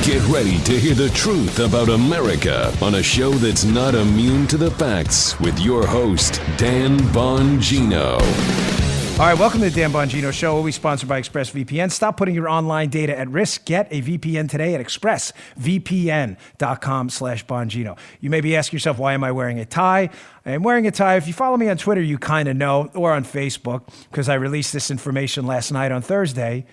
Get ready to hear the truth about America on a show that's not immune to the facts with your host, Dan Bongino. All right, welcome to the Dan Bongino Show, always sponsored by ExpressVPN. Stop putting your online data at risk. Get a VPN today at expressvpn.com/Bongino. You may be asking yourself, why am I wearing a tie? I am wearing a tie. If you follow me on Twitter, you kind of know, or on Facebook, because I released this information last night on Thursday.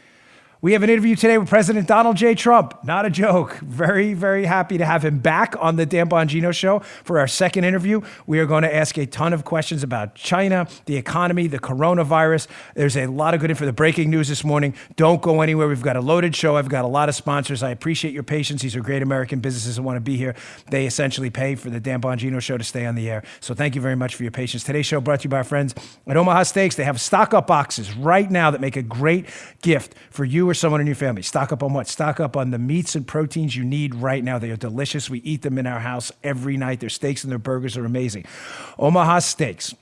We have an interview today with President Donald J. Trump. Not a joke. Very, very happy to have him back on the Dan Bongino Show for our second interview. We are going to ask a ton of questions about China, the economy, the coronavirus. There's a lot of good info. The breaking news this morning. Don't go anywhere. We've got a loaded show. I've got a lot of sponsors. I appreciate your patience. These are great American businesses that want to be here. They essentially pay for the Dan Bongino Show to stay on the air. So thank you very much for your patience. Today's show brought to you by our friends at Omaha Steaks. They have stock-up boxes right now that make a great gift for you or someone in your family. Stock up on what? Stock up on the meats and proteins you need right now. They are delicious. We eat them in our house every night. Their steaks and their burgers are amazing. Omaha Steaks.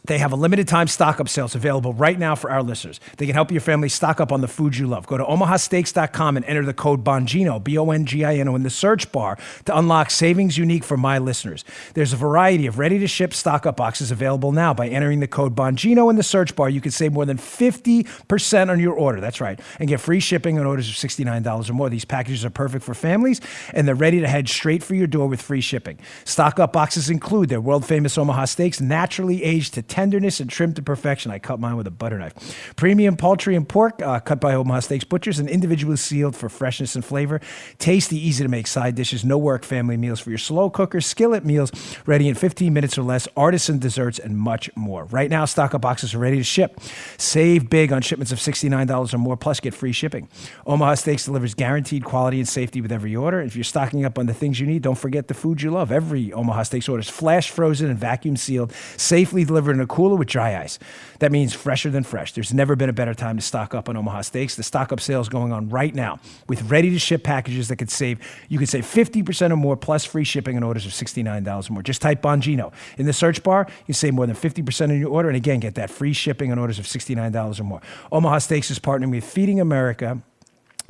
They have a limited time stock-up sales available right now for our listeners. They can help your family stock up on the foods you love. Go to omahasteaks.com and enter the code Bongino, Bongino, in the search bar to unlock savings unique for my listeners. There's a variety of ready-to-ship stock-up boxes available now. By entering the code Bongino in the search bar, you can save more than 50% on your order. That's right. And get free shipping on orders of $69 or more. These packages are perfect for families, and they're ready to head straight for your door with free shipping. Stock-up boxes include their world-famous Omaha Steaks, naturally aged to tenderness and trimmed to perfection. I cut mine with a butter knife. Premium poultry and pork cut by Omaha Steaks butchers and individually sealed for freshness and flavor. Tasty, easy to make side dishes, no work family meals for your slow cooker, skillet meals ready in 15 minutes or less, artisan desserts, and much more. Right now, stock-up boxes are ready to ship. Save big on shipments of $69 or more, plus get free shipping. Omaha Steaks delivers guaranteed quality and safety with every order. If you're stocking up on the things you need, don't forget the food you love. Every Omaha Steaks order is flash frozen and vacuum sealed, safely delivered in a cooler with dry ice. That means fresher than fresh. There's never been a better time to stock up on Omaha Steaks. The stock up sale is going on right now with ready to ship packages that you could save 50% or more plus free shipping on orders of $69 or more. Just type Bongino in the search bar. You save more than 50% on your order, and again, get that free shipping on orders of $69 or more. Omaha Steaks is partnering with Feeding America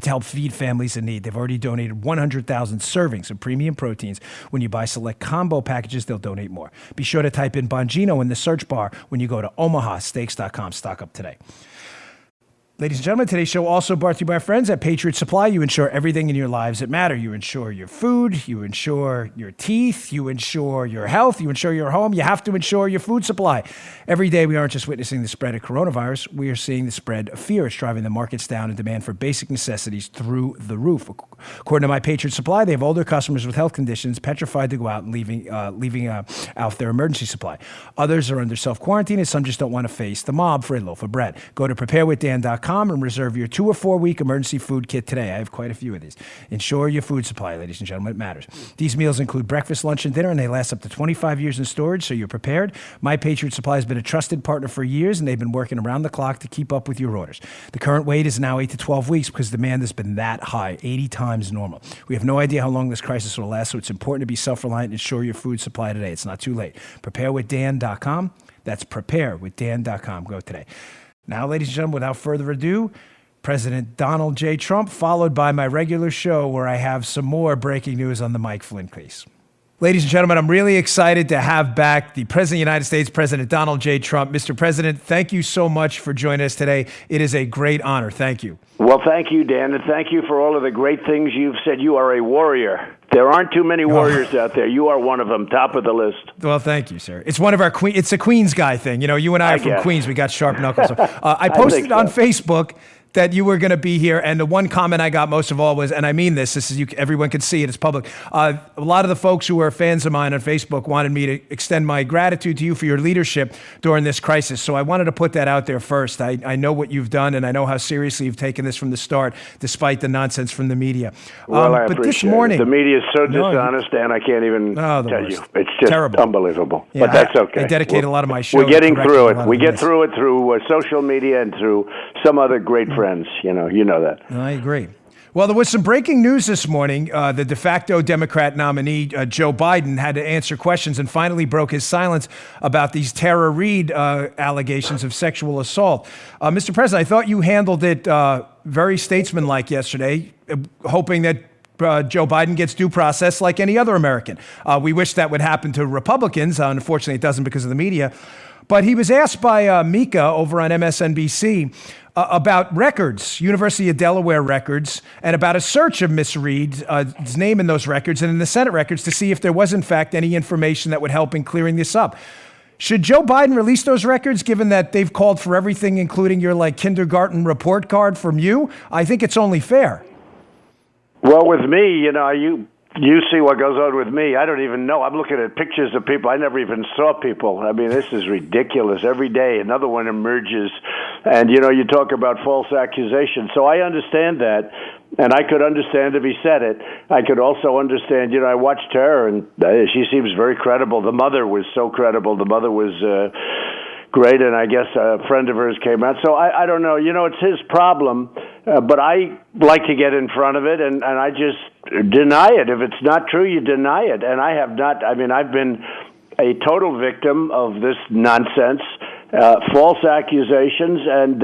to help feed families in need. They've already donated 100,000 servings of premium proteins. When you buy select combo packages, they'll donate more. Be sure to type in Bongino in the search bar when you go to omahasteaks.com. Stock up today. Ladies and gentlemen, today's show also brought to you by our friends at Patriot Supply. You insure everything in your lives that matter. You insure your food, you insure your teeth, you insure your health, you insure your home. You have to insure your food supply. Every day, we aren't just witnessing the spread of coronavirus, we are seeing the spread of fear. It's driving the markets down and demand for basic necessities through the roof. According to My Patriot Supply, they have older customers with health conditions petrified to go out and leaving out their emergency supply. Others are under self-quarantine, and some just don't want to face the mob for a loaf of bread. Go to preparewithdan.com and reserve your 2 or 4 week emergency food kit today. I have quite a few of these. Ensure your food supply, ladies and gentlemen. It matters. These meals include breakfast, lunch, and dinner, and they last up to 25 years in storage, so you're prepared. My Patriot Supply has been a trusted partner for years, and they've been working around the clock to keep up with your orders. The current wait is now 8 to 12 weeks because demand has been that high, 80 times normal. We have no idea how long this crisis will last, so it's important to be self-reliant and ensure your food supply today. It's not too late. Preparewithdan.com. That's preparewithdan.com. Go today. Now, ladies and gentlemen, without further ado, President Donald J. Trump, followed by my regular show where I have some more breaking news on the Mike Flynn case. Ladies and gentlemen, I'm really excited to have back the President of the United States, President Donald J. Trump. Mr. President, thank you so much for joining us today. It is a great honor. Thank you. Well, thank you, Dan, and thank you for all of the great things you've said. You are a warrior. There aren't too many warriors out there. You are one of them, top of the list. Well, thank you, sir. It's one of our It's a Queens guy thing. You know, you and I are from Queens. We got sharp knuckles. So, I posted on Facebook that you were going to be here, and the one comment I got most of all was, and I mean this is everyone can see it, it's public. A lot of the folks who are fans of mine on Facebook wanted me to extend my gratitude to you for your leadership during this crisis. So I wanted to put that out there first. I know what you've done, and I know how seriously you've taken this from the start, despite the nonsense from the media. Well, I but appreciate this morning, it. The media is so dishonest, Dan, I can't even tell you. It's just terrible. Unbelievable. Yeah, but that's okay. I dedicate a lot of my show. We're getting through it. We get through it through social media and through some other great friends. You know that. I agree. Well, there was some breaking news this morning. The de facto Democrat nominee, Joe Biden, had to answer questions and finally broke his silence about these Tara Reade allegations of sexual assault. Mr. President, I thought you handled it very statesmanlike yesterday, hoping that Joe Biden gets due process like any other American. We wish that would happen to Republicans. Unfortunately, it doesn't because of the media. But he was asked by Mika over on MSNBC about records, University of Delaware records, and about a search of Miss Reed's name in those records and in the Senate records to see if there was, in fact, any information that would help in clearing this up. Should Joe Biden release those records, given that they've called for everything, including your kindergarten report card from you? I think it's only fair. Well, with me, you see what goes on with me. I don't even know. I'm looking at pictures of people. I never even saw people. I mean, this is ridiculous. Every day another one emerges. And, you talk about false accusations. So I understand that. And I could understand if he said it. I could also understand, I watched her, and she seems very credible. The mother was so credible. The mother was great, and I guess a friend of hers came out. So I don't know. It's his problem. But I like to get in front of it, and I just deny it. If it's not true, you deny it. And I have not. I mean, I've been a total victim of this nonsense, false accusations, and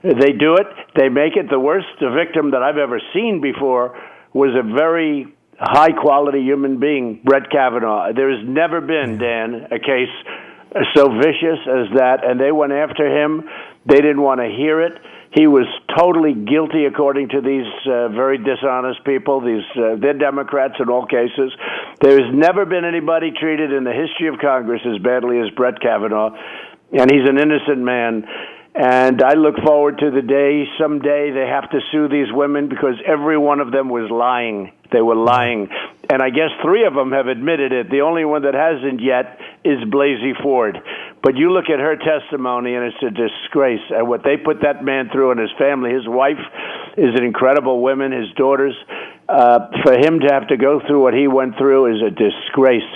they do it. They make it. The worst victim that I've ever seen before was a very high-quality human being, Brett Kavanaugh. There has never been, Dan, a case so vicious as that, and they went after him. They didn't want to hear it. He was totally guilty, according to these very dishonest people. They're Democrats in all cases. There has never been anybody treated in the history of Congress as badly as Brett Kavanaugh, and he's an innocent man. And I look forward to the day, someday they have to sue these women because every one of them was lying. They were lying. And I guess 3 of them have admitted it. The only one that hasn't yet is Blasey Ford. But you look at her testimony, and it's a disgrace. And what they put that man through and his family, his wife is an incredible woman, his daughters. For him to have to go through what he went through is a disgrace.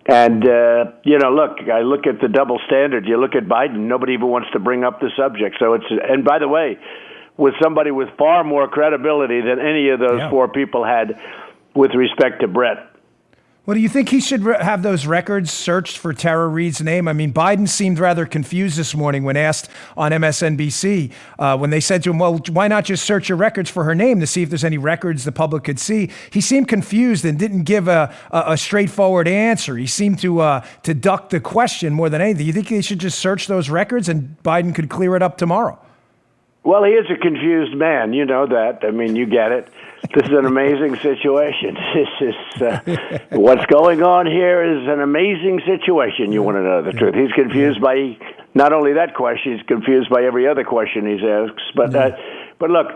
And, look, I look at the double standard. You look at Biden, nobody even wants to bring up the subject. So and by the way, with somebody with far more credibility than any of those 4 people had with respect to Brett. Well, do you think he should have those records searched for Tara Reid's name? I mean, Biden seemed rather confused this morning when asked on MSNBC when they said to him, well, why not just search your records for her name to see if there's any records the public could see? He seemed confused and didn't give a straightforward answer. He seemed to duck the question more than anything. Do you think they should just search those records and Biden could clear it up tomorrow? Well, he is a confused man. You know that. I mean, you get it. This is an amazing situation. This is what's going on here is an amazing situation. You want to know the truth. He's confused by not only that question, he's confused by every other question he's asked. But look,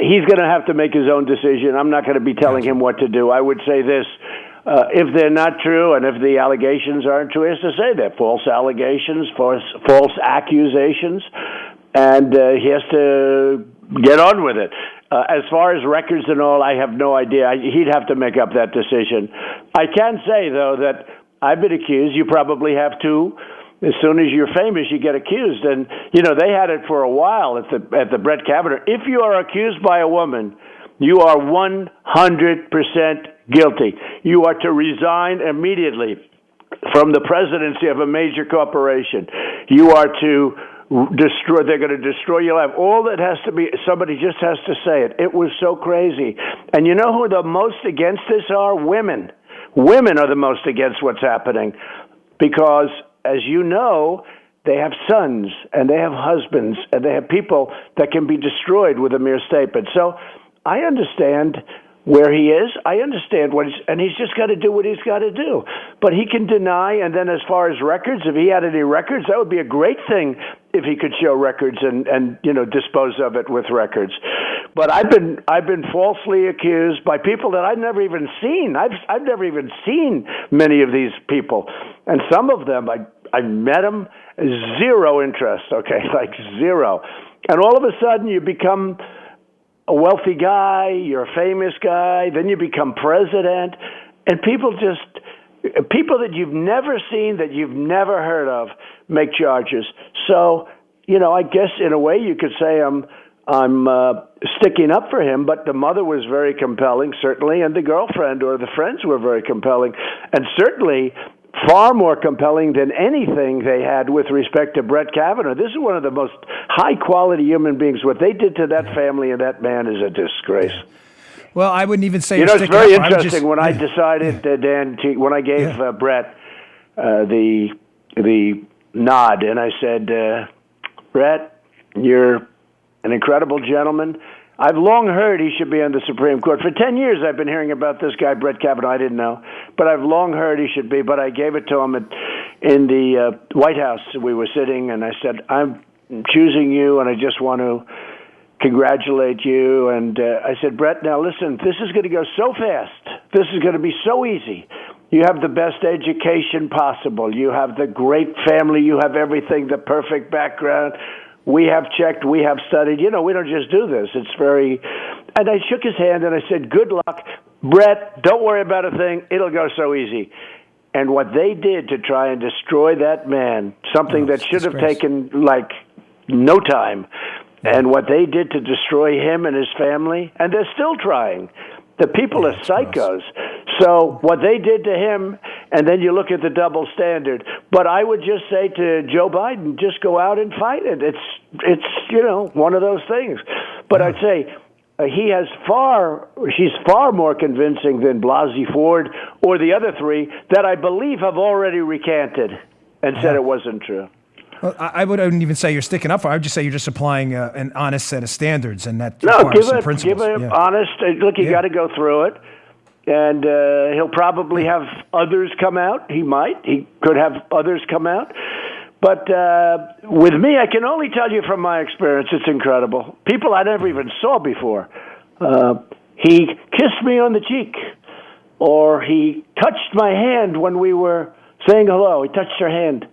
he's going to have to make his own decision. I'm not going to be telling him what to do. I would say this. If they're not true and if the allegations aren't true, he has to say they're false allegations, false accusations, and he has to get on with it. As far as records and all, I have no idea. He'd have to make up that decision. I can say, though, that I've been accused. You probably have, too. As soon as you're famous, you get accused. And, they had it for a while at the Brett Kavanaugh. If you are accused by a woman, you are 100% guilty. You are to resign immediately from the presidency of a major corporation. You are to destroy. They're going to destroy your life. All that has to be, somebody just has to say it. It was so crazy. And you know who the most against this are? Women. Women are the most against what's happening because, as you know, they have sons and they have husbands and they have people that can be destroyed with a mere statement. So I understand where he is. I understand and he's just got to do what he's got to do. But he can deny, and then as far as records, if he had any records, that would be a great thing if he could show records and dispose of it with records. But I've been falsely accused by people that I've never even seen. I've never even seen many of these people, and some of them I met them, zero interest. Okay, like zero, and all of a sudden you become a wealthy guy, you're a famous guy, then you become president, and people that you've never seen, that you've never heard of, make charges. So, I guess in a way you could say I'm sticking up for him, but the mother was very compelling, certainly, and the girlfriend or the friends were very compelling, and certainly far more compelling than anything they had with respect to Brett Kavanaugh. This is one of the most high-quality human beings. What they did to that family and that man is a disgrace. Well, I wouldn't even say You you're know, it's sticking very up. I would interesting just- when I decided, Dan, when I gave Brett the nod, and I said, Brett, you're an incredible gentleman. I've long heard he should be on the Supreme Court. For 10 years I've been hearing about this guy, Brett Kavanaugh. I didn't know. But I've long heard he should be. But I gave it to him in the White House. We were sitting, and I said, I'm choosing you, and I just want to congratulate you. And I said, Brett, now listen, this is going to go so fast. This is going to be so easy. You have the best education possible. You have the great family. You have everything, the perfect background. We have checked, we have studied. You know, we don't just do this. It's very... And I shook his hand and I said, good luck. Brett, don't worry about a thing. It'll go so easy. And what they did to try and destroy that man, something that should have taken, like, no time, and what they did to destroy him and his family, and they're still trying. The people are psychos. So what they did to him, and then you look at the double standard. But I would just say to Joe Biden, just go out and fight it. It's you know, one of those things. But I'd say she's far more convincing than Blasey Ford or the other three that I believe have already recanted and said it wasn't true. Well, I wouldn't even say you're sticking up for it. I would just say you're just applying an honest set of standards, and that No, requires some principles. give him honest. Look, you got to go through it, and he'll probably have others come out. He might. He could have others come out. But with me, I can only tell you from my experience, it's incredible. People I never even saw before. He kissed me on the cheek, or he touched my hand when we were saying hello. He touched her hand.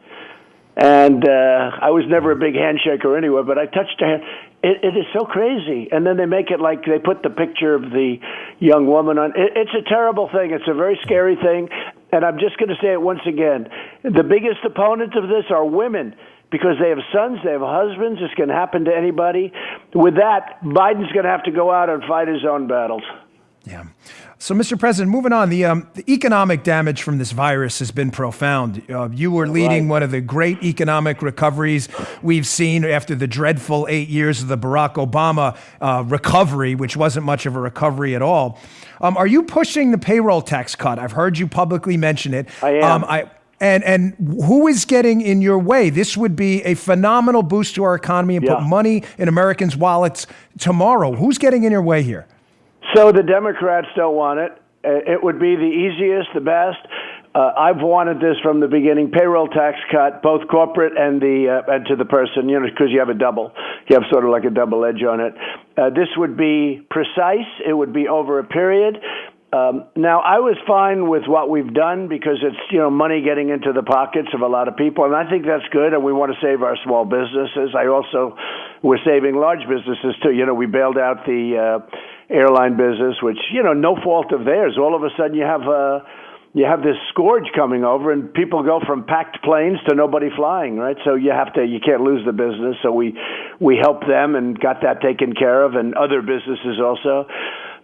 And I was never a big handshaker anyway, but I touched her hand. It is so crazy. And then they make it like they put the picture of the young woman on. It's a terrible thing. It's a very scary thing. And I'm just going to say it once again. The biggest opponents of this are women because they have sons, they have husbands. It's going to happen to anybody. With that, Biden's going to have to go out and fight his own battles. Yeah. So, Mr. President, moving on, the economic damage from this virus has been profound. You were leading one of the great economic recoveries we've seen after the dreadful 8 years of the Barack Obama recovery, which wasn't much of a recovery at all. Are you pushing the payroll tax cut? I've heard you publicly mention it. I am. And who is getting in your way? This would be a phenomenal boost to our economy and put money in Americans' wallets tomorrow. Who's getting in your way here? So the Democrats don't want it. It would be the easiest, the best. I've wanted this from the beginning. Payroll tax cut, both corporate and to the person, you know, because you have a double. You have sort of like a double edge on it. This would be precise. It would be over a period. Now, I was fine with what we've done because it's, you know, money getting into the pockets of a lot of people, and I think that's good, and we want to save our small businesses. We're saving large businesses, too. You know, we bailed out the airline business, which, you know, no fault of theirs. All of a sudden you have this scourge coming over, and people go from packed planes to nobody flying, right? So you can't lose the business. So we helped them and got that taken care of, and other businesses also.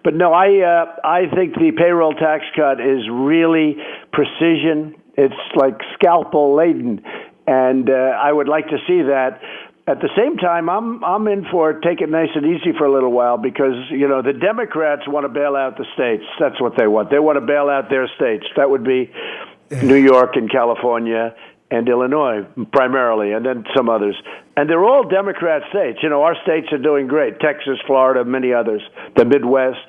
But no, I think the payroll tax cut is really precision. It's like scalpel laden, and I would like to see that. At the same time, I'm in for take it nice and easy for a little while because, you know, the Democrats want to bail out the states. That's what they want. They want to bail out their states. That would be New York and California and Illinois primarily, and then some others. And they're all Democrat states. You know, our states are doing great. Texas, Florida, many others. The Midwest,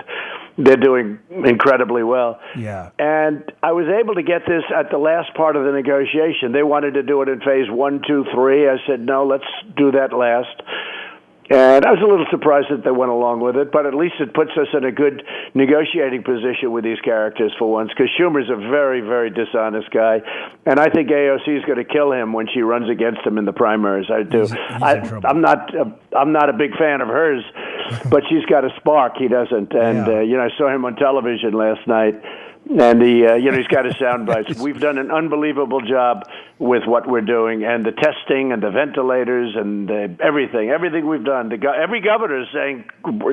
they're doing incredibly well. Yeah. And I was able to get this at the last part of the negotiation. They wanted to do it in phase 1, 2, 3. I said, no, let's do that last. And I was a little surprised that they went along with it, but at least it puts us in a good negotiating position with these characters for once, because Schumer's a very, very dishonest guy, and I think AOC is going to kill him when she runs against him in the primaries. I do. I'm not a big fan of hers, but she's got a spark. He doesn't, and you know, I saw him on television last night. And you know, he's got his sound bites. We've done an unbelievable job with what we're doing, and the testing, and the ventilators, and everything we've done. Every governor is saying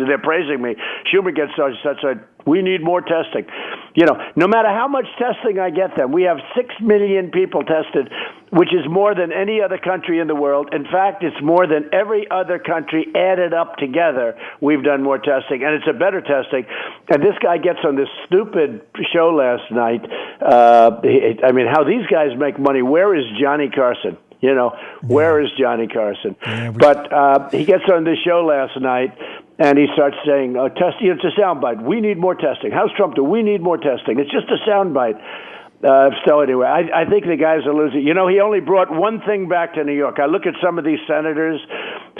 they're praising me. Schumer gets such a. We need more testing. You know, no matter how much testing I get them, we have 6 million people tested which is more than any other country in the world. In fact, it's more than every other country added up together. We've done more testing, and it's a better testing. And this guy gets on this stupid show last night. I mean, how these guys make money. Where is Johnny Carson? You know, where is Johnny Carson? Yeah, but he gets on this show last night, and he starts saying, it's a soundbite. We need more testing. How's Trump do? We need more testing. It's just a soundbite. So anyway, I think the guys are losing. You know, he only brought one thing back to New York. I look at some of these senators,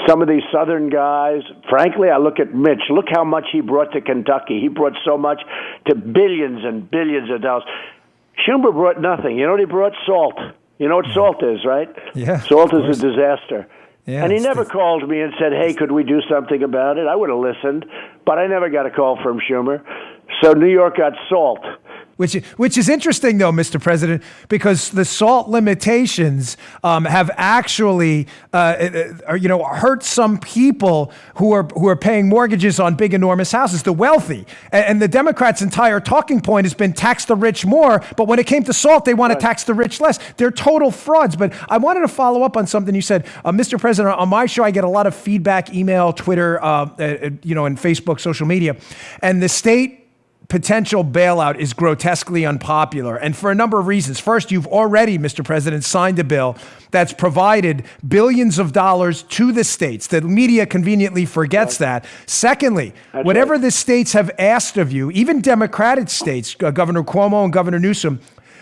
some of these Southern guys. Frankly, I look at Mitch. Look how much he brought to Kentucky. He brought so much to billions and billions of dollars. Schumer brought nothing. You know what he brought? Salt. You know what salt is, right? Yeah. Salt is a disaster. Yeah, and he never called me and said, hey, could we do something about it? I would have listened, but I never got a call from Schumer. So New York got salt. Which is interesting, though, Mr. President, because the SALT limitations have actually, hurt some people who are paying mortgages on big, enormous houses, the wealthy. And the Democrats' entire talking point has been tax the rich more. But when it came to SALT, they want to tax the rich less. They're total frauds. But I wanted to follow up on something you said, Mr. President. On my show, I get a lot of feedback, email, Twitter, and Facebook, social media, and the state potential bailout is grotesquely unpopular, and for a number of reasons. First, you've already, Mr. President, signed a bill that's provided billions of dollars to the states. The media conveniently forgets that. Secondly, whatever the states have asked of you, even Democratic states, Governor Cuomo and Governor Newsom,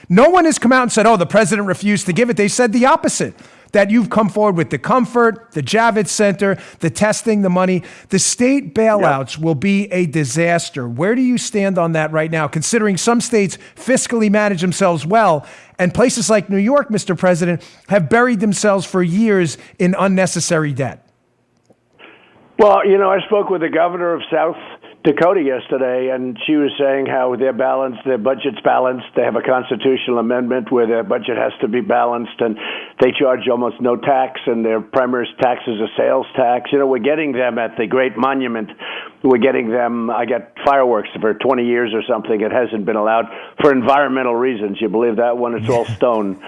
no one has come out and said, the president refused to give it. They said the opposite, that you've come forward with the comfort, the Javits Center, the testing, the money. The state bailouts will be a disaster. Where do you stand on that right now, considering some states fiscally manage themselves well, and places like New York, Mr. President, have buried themselves for years in unnecessary debt? Well, I spoke with the governor of South Dakota yesterday, and she was saying how their budget's balanced. They have a constitutional amendment where their budget has to be balanced, and they charge almost no tax, and their primary tax is a sales tax. We're getting them at the Great Monument. We're getting them, I got fireworks for 20 years or something. It hasn't been allowed for environmental reasons. You believe that one? It's all stone.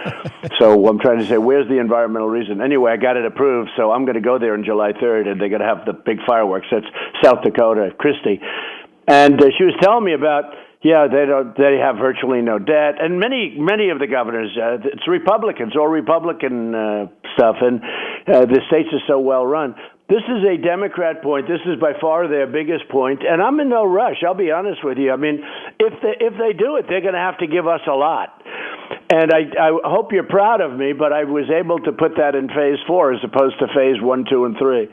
So I'm trying to say, where's the environmental reason? Anyway, I got it approved, so I'm going to go there on July 3rd, and they're going to have the big fireworks. That's South Dakota, Christie. And she was telling me about, they have virtually no debt. And many of the governors, it's Republicans, all Republican stuff, and the states are so well run. This is a Democrat point. This is by far their biggest point, and I'm in no rush. I'll be honest with you. I mean, if they do it, they're going to have to give us a lot. And I hope you're proud of me, but I was able to put that in phase 4 as opposed to phase 1, 2, and 3.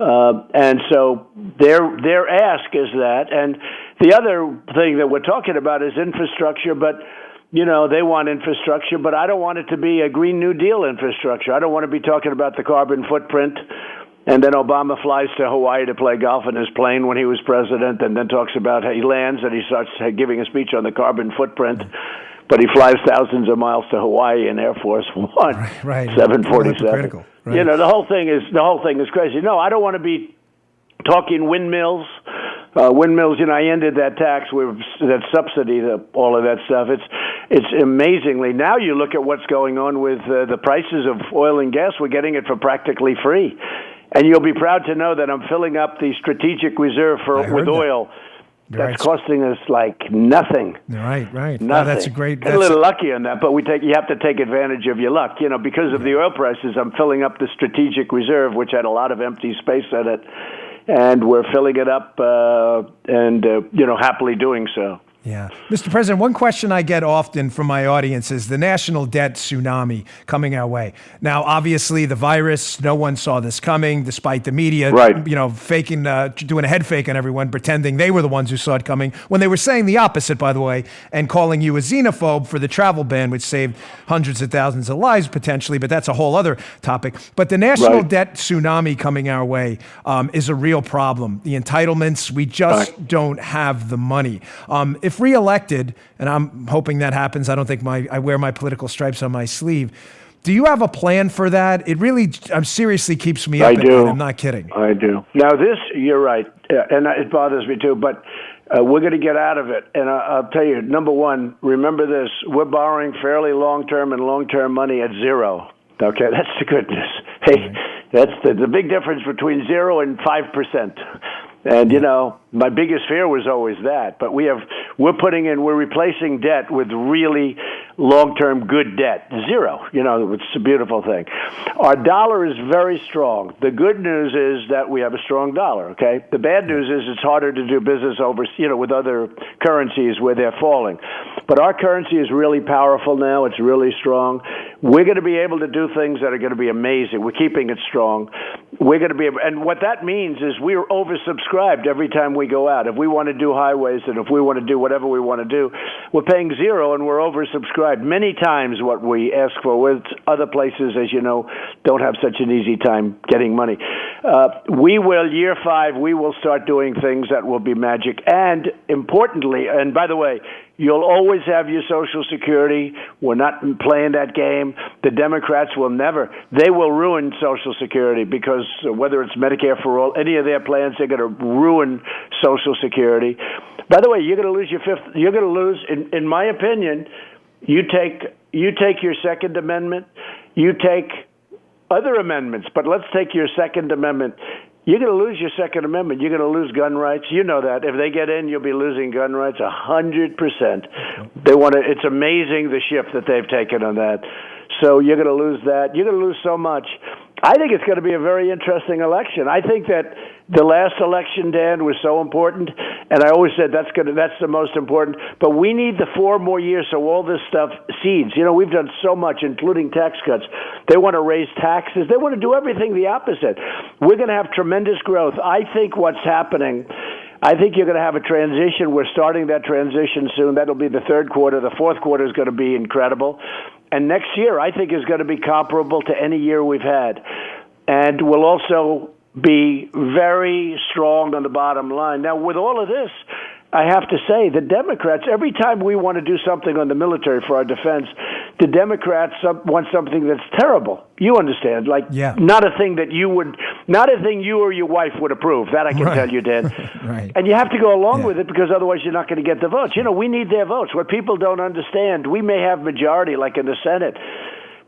And so their ask is that. And the other thing that we're talking about is infrastructure, but they want infrastructure, but I don't want it to be a Green New Deal infrastructure. I don't want to be talking about the carbon footprint. And then Obama flies to Hawaii to play golf in his plane when he was president, and then talks about how he lands and he starts giving a speech on the carbon footprint. But he flies thousands of miles to Hawaii in Air Force One, right. 747. Right. The whole thing is crazy. No, I don't want to be talking windmills. I ended that tax with that subsidy, all of that stuff. It's amazingly, now you look at what's going on with the prices of oil and gas. We're getting it for practically free. And you'll be proud to know that I'm filling up the strategic reserve with oil. That's costing us like nothing. Right. Nothing. Oh, that's a great. Got a little lucky on that, but you have to take advantage of your luck. Because of the oil prices, I'm filling up the strategic reserve, which had a lot of empty space in it, and we're filling it up, happily doing so. Yeah. Mr. President, one question I get often from my audience is the national debt tsunami coming our way. Now, obviously, the virus, no one saw this coming, despite the media, faking, doing a head fake on everyone, pretending they were the ones who saw it coming, when they were saying the opposite, by the way, and calling you a xenophobe for the travel ban, which saved hundreds of thousands of lives, potentially, but that's a whole other topic. But the national debt tsunami coming our way is a real problem. The entitlements, we just don't have the money. If reelected, and I'm hoping that happens, I don't think I wear my political stripes on my sleeve. Do you have a plan for that? It really seriously keeps me up at night. I'm not kidding. I do. Now you're right. Yeah, and it bothers me too, but we're going to get out of it. And I'll tell you, number one, remember this: we're borrowing fairly long-term and long-term money at zero. Okay, that's the good news. Hey, that's the big difference between 0 and 5%. And my biggest fear was always that. But we're replacing debt with really long-term good debt. Zero. It's a beautiful thing. Our dollar is very strong. The good news is that we have a strong dollar. Okay. The bad news is it's harder to do business with other currencies where they're falling. But our currency is really powerful now. It's really strong. We're going to be able to do things that are going to be amazing. We're keeping it strong. We're going to be able, and what that means is we're oversubscribed every time we go out. If we want to do highways and if we want to do whatever we want to do, we're paying zero and we're oversubscribed many times what we ask for. With other places, as you know, don't have such an easy time getting money. Year 5, we will start doing things that will be magic. And importantly, and by the way, you'll always have your Social Security. We're not playing that game. The Democrats will never. They will ruin Social Security because whether it's Medicare for All, any of their plans, they're going to ruin Social Security. By the way, you're going to lose your fifth. You're going to lose, in my opinion. You take your Second Amendment. You take other amendments, but let's take your Second Amendment. You're going to lose your Second Amendment. You're going to lose gun rights. You know that. If they get in, you'll be losing gun rights 100%. They want to. It's amazing the shift that they've taken on that. So you're going to lose that. You're going to lose so much. I think it's going to be a very interesting election. I think that the last election, Dan, was so important, and I always said that's the most important. But we need the 4 more years so all this stuff seeds. We've done so much, including tax cuts. They want to raise taxes. They want to do everything the opposite. We're going to have tremendous growth. I think what's happening, I think you're going to have a transition. We're starting that transition soon. That'll be the third quarter. The fourth quarter is going to be incredible. And next year, I think, is going to be comparable to any year we've had. And we'll also be very strong on the bottom line. Now, with all of this, I have to say, the Democrats, every time we want to do something on the military for our defense, the Democrats want something that's terrible. You understand? Not a thing that you or your wife would approve. That I can tell you, Dan. Right. And you have to go along with it because otherwise you're not going to get the votes. We need their votes. What people don't understand, we may have majority like in the Senate,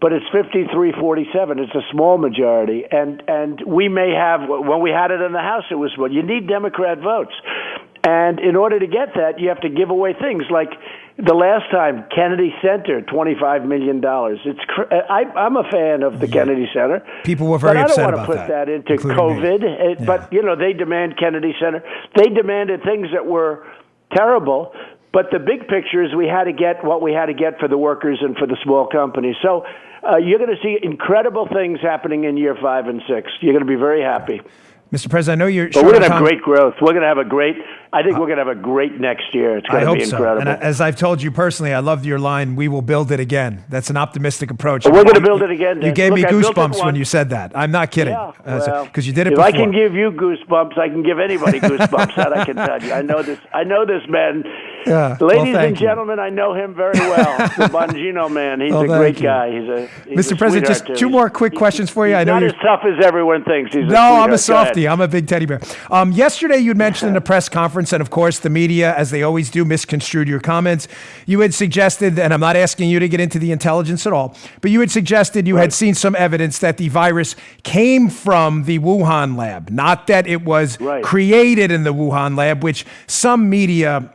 but it's 53-47. It's a small majority. And we may have, when we had it in the House, it was, you need Democrat votes. And in order to get that, you have to give away things like the last time, Kennedy Center, $25 million. I'm a fan of the Kennedy Center. People were very upset about that. But I don't want to put that into COVID. But, they demand Kennedy Center. They demanded things that were terrible. But the big picture is we had to get what we had to get for the workers and for the small companies. So you're going to see incredible things happening in year 5 and 6. You're going to be very happy. Mr. President, I know you're. But we're going to have great growth. We're going to have a great. I think we're going to have a great next year. It's going to be incredible. And as I've told you personally, I loved your line. We will build it again. That's an optimistic approach. We're going to build it again. You gave me goosebumps when you said that. I'm not kidding. Because you did it before. If I can give you goosebumps, I can give anybody goosebumps. That I can tell you. I know this man. Yeah. Ladies and gentlemen, I know him very well. The Bongino man. He's a great guy. He's Mr. President, just 2 more quick questions for you. I know not as tough as everyone thinks. I'm a softie. I'm a big teddy bear. Yesterday, you'd mentioned in a press conference, and of course, the media, as they always do, misconstrued your comments. You had suggested, and I'm not asking you to get into the intelligence at all, but you had suggested you had seen some evidence that the virus came from the Wuhan lab, not that it was created in the Wuhan lab, which some media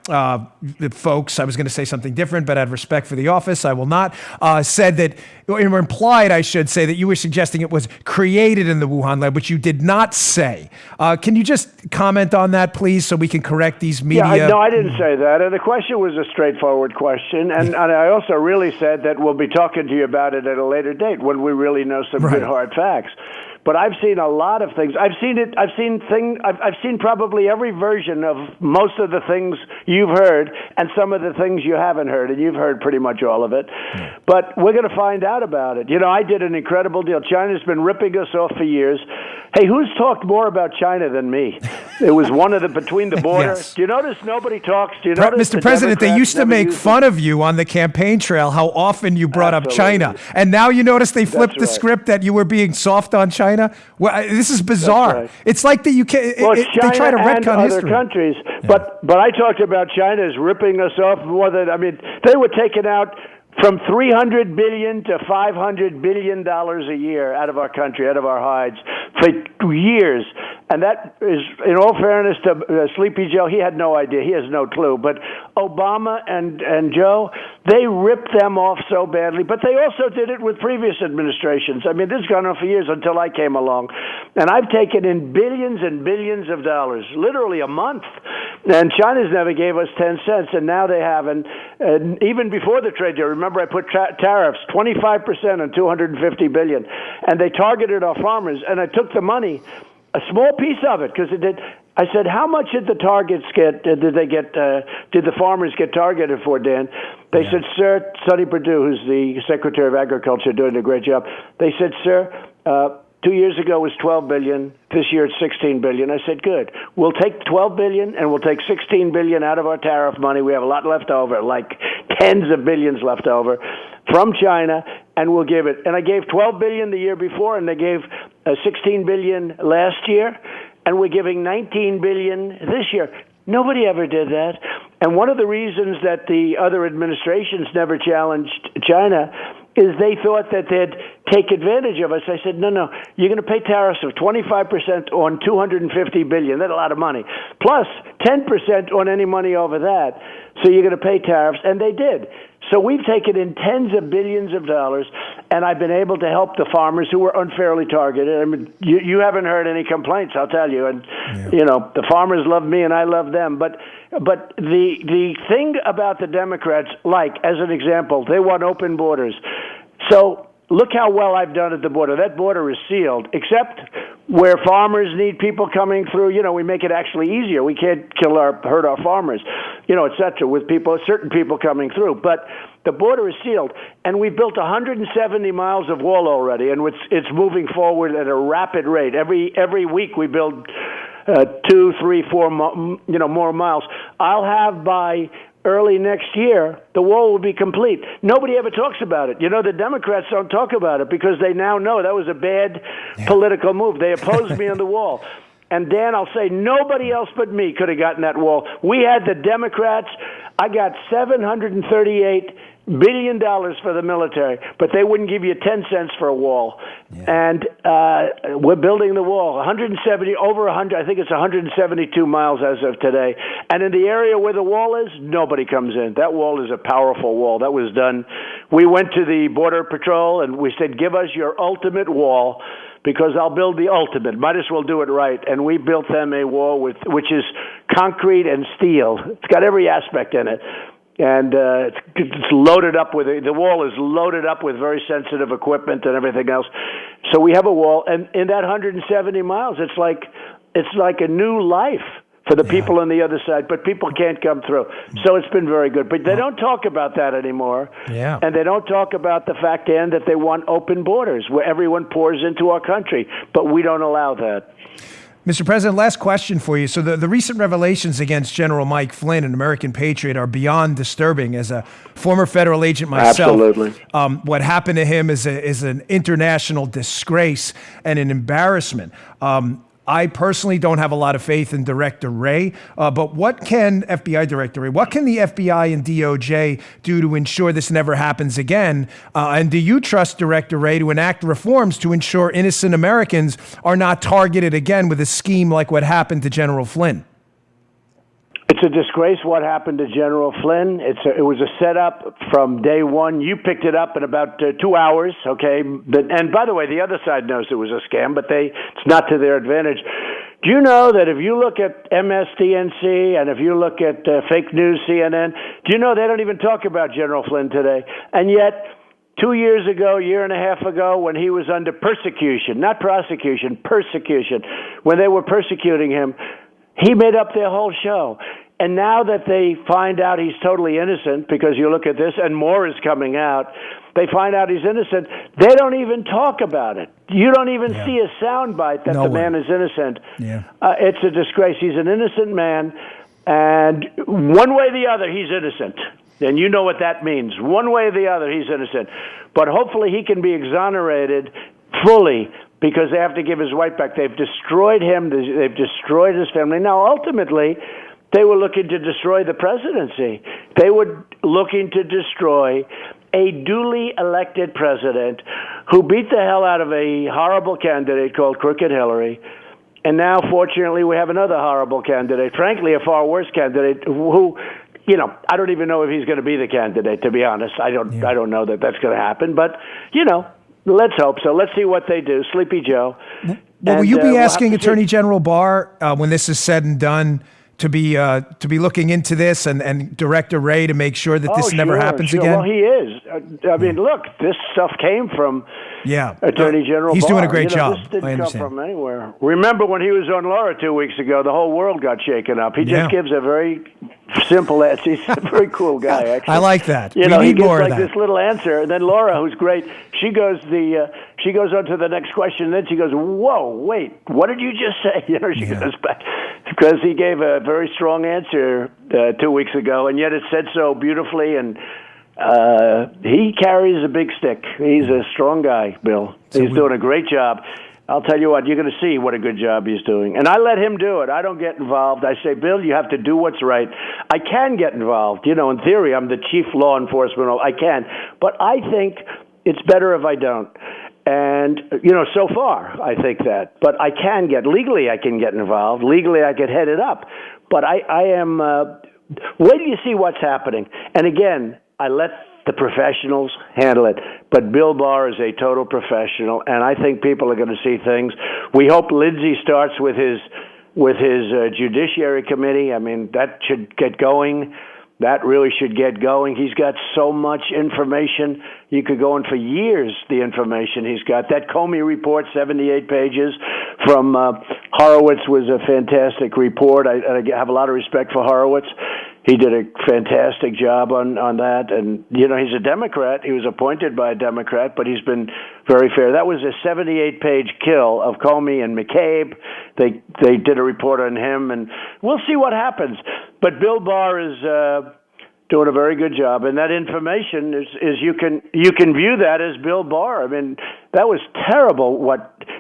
folks, I was going to say something different, but out of respect for the office, I will not, said that, or implied, I should say, that you were suggesting it was created in the Wuhan lab, which you did not say. Can you just comment on that, please, so we can correct these media? No, I didn't say that. And the question was a straightforward question. And I also really said that we'll be talking to you about it at a later date when we really know some good hard facts. But I've seen a lot of things. I've seen probably every version of most of the things you've heard and some of the things you haven't heard, and you've heard pretty much all of it. But we're going to find out about it. I did an incredible deal. China's been ripping us off for years. Hey, who's talked more about China than me? It was one of the between the border. Yes. Do you notice nobody talks? Do you notice Mr. President, they Democrats used to never make use fun of you on the campaign trail how often you brought up China. Absolutely. And now you notice they flipped the right. script that you were being soft on China? Well, this is bizarre. right. It's like the UK, Well, it's China they try to and retcon other history. countries. But I talked about China as ripping us off more than, I mean, they were taking out from $300 billion to $500 billion a year out of our country, out of our hides, for years. And that is, in all fairness to Sleepy Joe, he had no idea. He has no clue. But Obama and Joe, they ripped them off so badly. But they also did it with previous administrations. I mean, this has gone on for years until I came along. And I've taken in billions and billions of dollars, literally a month. And China's never gave us 10 cents, and now they haven't. And even before the trade deal, remember I put tariffs, 25% on $250 billion. And they targeted our farmers. And I took the money, a small piece of it, because it did. I said, how much did the targets get? Did the farmers get targeted for, Dan? They said, sir, Sonny Perdue, who's the Secretary of Agriculture, doing a great job. They said, sir, 2 years ago it was $12 billion. This year it's $16 billion. I said, good. We'll take $12 billion and we'll take $16 billion out of our tariff money. We have a lot left over, like tens of billions left over from China, and we'll give it. And I gave $12 billion the year before, and they gave $16 billion last year, and we're giving $19 billion this year. Nobody ever did that. And one of the reasons that the other administrations never challenged China is they thought that they'd take advantage of us. I said, no, you're going to pay tariffs of 25% on $250 billion. That's a lot of money. Plus 10% on any money over that. So you're going to pay tariffs. And they did. So we've taken in tens of billions of dollars, and I've been able to help the farmers who were unfairly targeted. I mean, you haven't heard any complaints, I'll tell you. And, you know, the farmers love me and I love them. But the thing about the Democrats, like, as an example, they want open borders. So look how well I've done at the border. That border is sealed, except where farmers need people coming through. You know, we make it actually easier. We can't hurt our farmers, you know, et cetera, with certain people coming through. But the border is sealed, and we've built 170 miles of wall already, and it's moving forward at a rapid rate. Every week we build 2, 3, 4, more miles. I'll have by early next year, the wall will be complete. Nobody ever talks about it. You know, the Democrats don't talk about it because they now know that was a bad political move. They opposed me on the wall. And Dan, I'll say nobody else but me could have gotten that wall. We had the Democrats. I got $738 billion for the military, but they wouldn't give you 10 cents for a wall. And we're building the wall. 170, over 100, I think it's 172 miles as of today. And in the area where the wall is, nobody comes in. That wall is a powerful wall. That was done. We went to the Border Patrol and we said, give us your ultimate wall, because I'll build the ultimate. Might as well do it right. And we built them a wall which is concrete and steel. It's got every aspect in it. And it's loaded up with the wall is loaded up with very sensitive equipment and everything else. So we have a wall, and in that 170 miles, it's like a new life for the people on the other side. But people can't come through, so it's been very good. But they don't talk about that anymore, and they don't talk about the fact, Dan, that they want open borders where everyone pours into our country. But we don't allow that. Mr. President, last question for you. So the recent revelations against General Mike Flynn, an American patriot, are beyond disturbing. As a former federal agent myself, absolutely, what happened to him is an international disgrace and an embarrassment. I personally don't have a lot of faith in Director Wray, but what can FBI Director Wray, what can the FBI and DOJ do to ensure this never happens again? And do you trust Director Wray to enact reforms to ensure innocent Americans are not targeted again with a scheme like what happened to General Flynn? It's a disgrace what happened to General Flynn. It was a setup from day one. You picked it up in about 2 hours, okay? And by the way, the other side knows it was a scam, but it's not to their advantage. Do you know that if you look at MSDNC and if you look at fake news CNN, do you know they don't even talk about General Flynn today? And yet, 2 years ago, year and a half ago, when he was under persecution, not prosecution, persecution, when they were persecuting him, he made up their whole show. And now that they find out he's totally innocent, because you look at this and more is coming out, they find out he's innocent, they don't even talk about it. You don't even see a soundbite that the man is innocent. Yeah. It's a disgrace. He's an innocent man, and one way or the other, he's innocent. And you know what that means. One way or the other, he's innocent. But hopefully he can be exonerated fully, because they have to give his wife back. They've destroyed him. They've destroyed his family. Now, ultimately, they were looking to destroy the presidency. They were looking to destroy a duly elected president who beat the hell out of a horrible candidate called Crooked Hillary. And now, fortunately, we have another horrible candidate, frankly, a far worse candidate who, you know, I don't even know if he's going to be the candidate, to be honest. I don't know that that's going to happen. But, you know, let's hope so. Let's see what they do. Sleepy Joe. Well, will you be asking Attorney General Barr, when this is said and done, to be looking into this and Director Wray to make sure that this never happens again? Well, he is. I mean, look, this stuff came from Attorney General He's Barr. doing a great job. This didn't come from anywhere. Remember when he was on Laura 2 weeks ago, the whole world got shaken up. He just gives a very simple answer. He's a very cool guy, actually. I like that. You know, we need he more gives of that. this little answer, and then Laura, who's great, she goes on to the next question, and then she goes, "Whoa, wait, what did you just say?" You know, she goes back because he gave a very strong answer 2 weeks ago, and yet it said so beautifully, and he carries a big stick. He's a strong guy, Bill. He's doing a great job. I'll tell you what, you're going to see what a good job he's doing. And I let him do it. I don't get involved. I say, Bill, you have to do what's right. I can get involved. You know, in theory, I'm the chief law enforcement. I can. But I think it's better if I don't. And, you know, so far, I think that. But I can legally I can get involved. Legally, I could head it up. But I am, wait till you see what's happening. And again, I let the professionals handle it. But Bill Barr is a total professional, and I think people are going to see things. We hope Lindsey starts with his Judiciary Committee. I mean, that should get going. That really should get going. He's got so much information. You could go on for years, the information he's got. That Comey report, 78 pages from Horowitz, was a fantastic report. I have a lot of respect for Horowitz. He did a fantastic job on that. And, you know, he's a Democrat. He was appointed by a Democrat, but he's been very fair. That was a 78-page kill of Comey and McCabe. They did a report on him, and we'll see what happens. But Bill Barr is doing a very good job, and that information is you can view that as Bill Barr. I mean, that was terrible.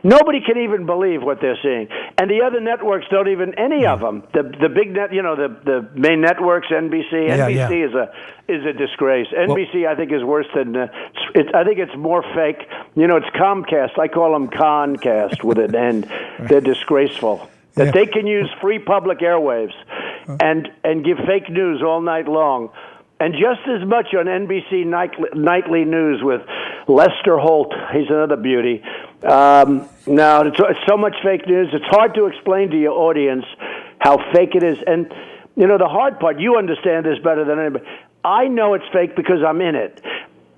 Nobody can even believe what they're seeing, and the other networks don't even. Any of them, the big net, you know, the main networks, NBC. NBC is a disgrace. NBC, I think, is worse than. I think it's more fake. You know, it's Comcast. I call them Concast with an N. They're disgraceful. That they can use free public airwaves and give fake news all night long. And just as much on NBC nightly news with Lester Holt. He's another beauty. No, it's so much fake news. It's hard to explain to your audience how fake it is. And, you know, the hard part, you understand this better than anybody. I know it's fake because I'm in it.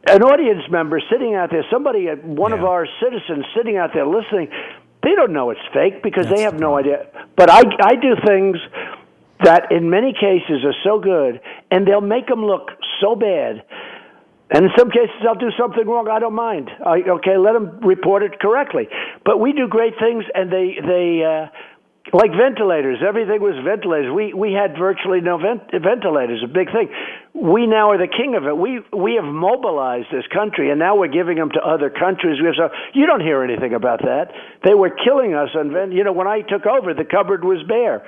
An audience member sitting out there, one of our citizens sitting out there listening, they don't know it's fake because they have no idea. But I do things that in many cases are so good, and they'll make them look so bad. And in some cases, I'll do something wrong. I don't mind. Okay, let them report it correctly. But we do great things, and they like ventilators. Everything was ventilators. We had virtually no ventilators, a big thing. We now are the king of it. We have mobilized this country, and now we're giving them to other countries. You don't hear anything about that. They were killing us. When I took over, the cupboard was bare.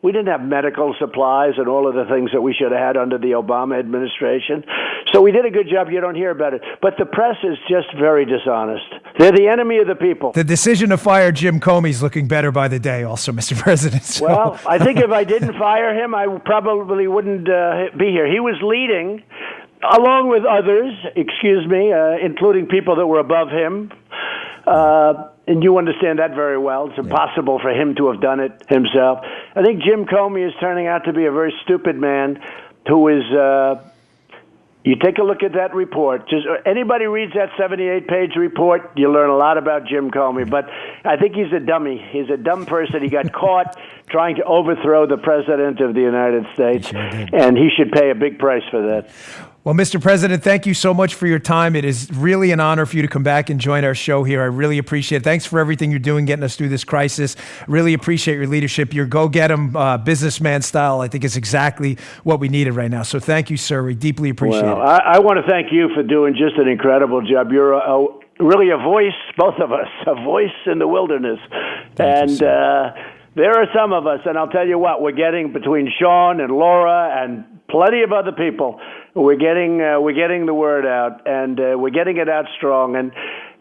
We didn't have medical supplies and all of the things that we should have had under the Obama administration. So we did a good job. You don't hear about it. But the press is just very dishonest. They're the enemy of the people. The decision to fire Jim Comey is looking better by the day also, Mr. President. So. Well, I think if I didn't fire him, I probably wouldn't be here. He was leading, along with others, including people that were above him. And you understand that very well. It's impossible for him to have done it himself. I think Jim Comey is turning out to be a very stupid man who is, You take a look at that report. Just anybody reads that 78-page report, you learn a lot about Jim Comey. But I think he's a dummy. He's a dumb person. He got caught trying to overthrow the President of the United States, and he should pay a big price for that. Well, Mr. President, thank you so much for your time. It is really an honor for you to come back and join our show here. I really appreciate it. Thanks for everything you're doing, getting us through this crisis. Really appreciate your leadership. Your go-get-em businessman style, I think, is exactly what we needed right now. So thank you, sir. We deeply appreciate it. I want to thank you for doing just an incredible job. You're really a voice, both of us, a voice in the wilderness. Thank you, there are some of us, and I'll tell you what, we're getting between Sean and Laura and plenty of other people. We're getting the word out, and we're getting it out strong. And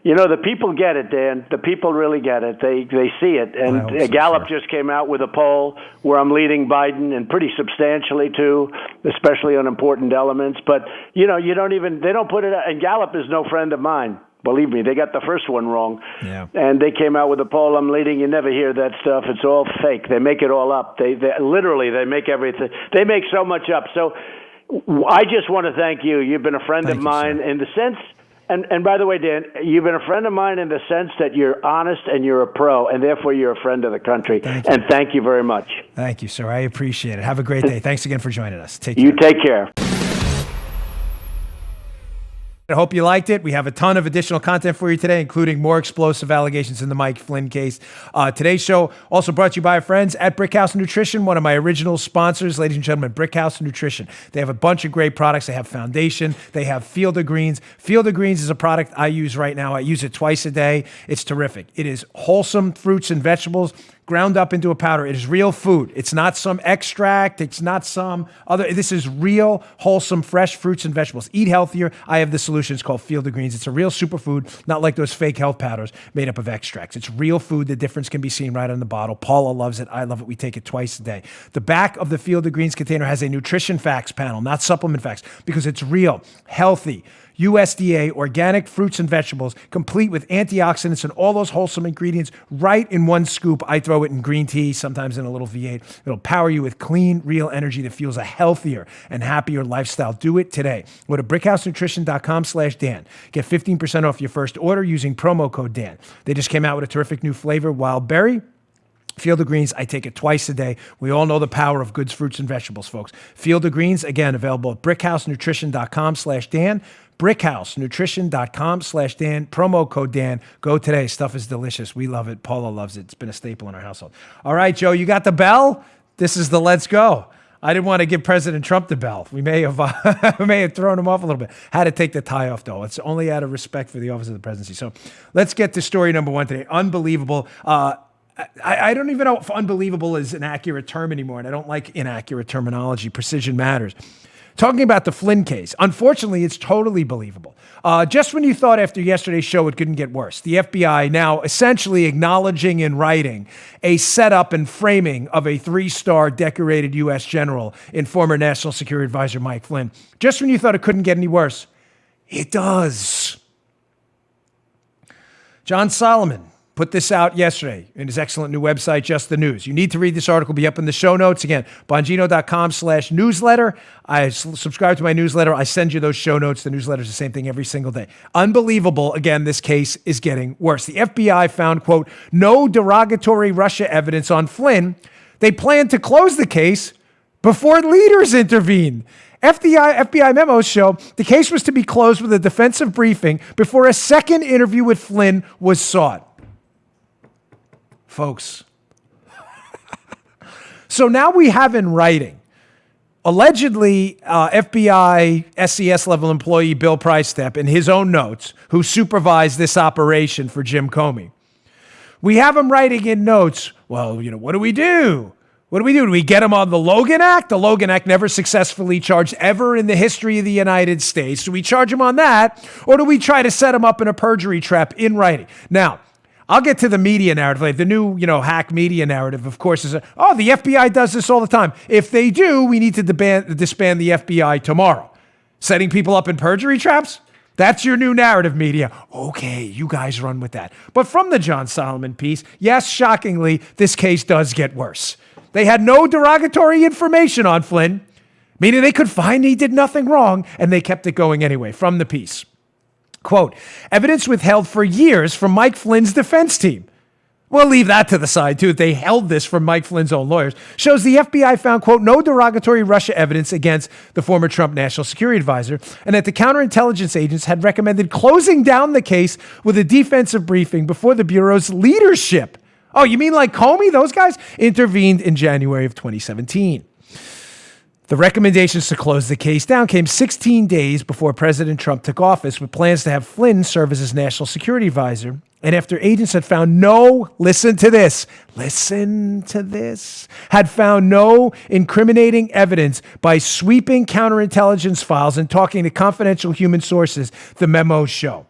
you know, the people get it, Dan. The people really get it. They see it. And Gallup just came out with a poll where I'm leading Biden, and pretty substantially too, especially on important elements. But you know, they don't put it out. And Gallup is no friend of mine. Believe me, they got the first one wrong. Yeah. And they came out with a poll I'm leading. You never hear that stuff. It's all fake. They make it all up. They literally make everything. They make so much up. So I just want to thank you. You've been a friend of mine in the sense, and by the way, Dan, you've been a friend of mine in the sense that you're honest and you're a pro, and therefore you're a friend of the country. And thank you very much. Thank you, sir. I appreciate it. Have a great day. Thanks again for joining us. Take care. You take care. I hope you liked it. We have a ton of additional content for you today, including more explosive allegations in the Mike Flynn case. Today's show also brought to you by our friends at Brickhouse Nutrition, one of my original sponsors, ladies and gentlemen, Brickhouse Nutrition. They have a bunch of great products. They have Foundation. They have Field of Greens. Field of Greens is a product I use right now. I use it twice a day. It's terrific. It is wholesome fruits and vegetables ground up into a powder. It is real food. It's not some extract. It's not some other. This is real, wholesome, fresh fruits and vegetables. Eat healthier. I have the solution. It's called Field of Greens. It's a real superfood, not like those fake health powders made up of extracts. It's real food. The difference can be seen right on the bottle. Paula loves it. I love it. We take it twice a day. The back of the Field of Greens container has a nutrition facts panel, not supplement facts, because it's real, healthy, USDA organic fruits and vegetables, complete with antioxidants and all those wholesome ingredients right in one scoop. I throw it in green tea, sometimes in a little V8. It'll power you with clean, real energy that fuels a healthier and happier lifestyle. Do it today. Go to brickhousenutrition.com/Dan. Get 15% off your first order using promo code Dan. They just came out with a terrific new flavor, wild berry. Field of Greens, I take it twice a day. We all know the power of good fruits and vegetables, folks. Field of Greens, again, available at brickhousenutrition.com/Dan. brickhousenutrition.com/Dan. Promo code Dan. Go today. Stuff is delicious. We love it. Paula loves it. It's been a staple in our household. All right, Joe, you got the bell? This is the let's go. I didn't want to give President Trump the bell. We may have thrown him off a little bit. Had to take the tie off, though. It's only out of respect for the office of the presidency. So let's get to story number one today. Unbelievable. I don't even know if unbelievable is an accurate term anymore, and I don't like inaccurate terminology. Precision matters. Talking about the Flynn case, unfortunately, it's totally believable. Just when you thought after yesterday's show it couldn't get worse, the FBI now essentially acknowledging in writing a setup and framing of a 3-star decorated U.S. general in former National Security Advisor Mike Flynn. Just when you thought it couldn't get any worse, it does. John Solomon put this out yesterday in his excellent new website, Just the News. You need to read this article, be up in the show notes. Again, Bongino.com/newsletter. I subscribe to my newsletter. I send you those show notes. The newsletter is the same thing every single day. Unbelievable. Again, this case is getting worse. The FBI found, quote, no derogatory Russia evidence on Flynn. They plan to close the case before leaders intervene. FBI memos show the case was to be closed with a defensive briefing before a second interview with Flynn was sought. Folks. So now we have in writing, allegedly FBI SES level employee Bill Priestep in his own notes, who supervised this operation for Jim Comey. We have him writing in notes, well, what do we do? What do we do? Do we get him on the Logan Act? The Logan Act never successfully charged ever in the history of the United States. Do we charge him on that? Or do we try to set him up in a perjury trap in writing? Now, I'll get to the media narrative. Like the new, hack media narrative, of course, is, the FBI does this all the time. If they do, we need to disband the FBI tomorrow. Setting people up in perjury traps? That's your new narrative, media. Okay, you guys run with that. But from the John Solomon piece, yes, shockingly, this case does get worse. They had no derogatory information on Flynn. meaning they could find he did nothing wrong, and they kept it going anyway. From the piece, quote, evidence withheld for years from Mike Flynn's defense team. We'll leave that to the side, too. They held this from Mike Flynn's own lawyers. Shows the FBI found, quote, no derogatory Russia evidence against the former Trump national security advisor, and that the counterintelligence agents had recommended closing down the case with a defensive briefing before the Bureau's leadership. Oh, you mean like Comey? Those guys intervened in January of 2017. The recommendations to close the case down came 16 days before President Trump took office, with plans to have Flynn serve as his national security advisor. And after agents had found listen to this, had found no incriminating evidence by sweeping counterintelligence files and talking to confidential human sources, the memos show.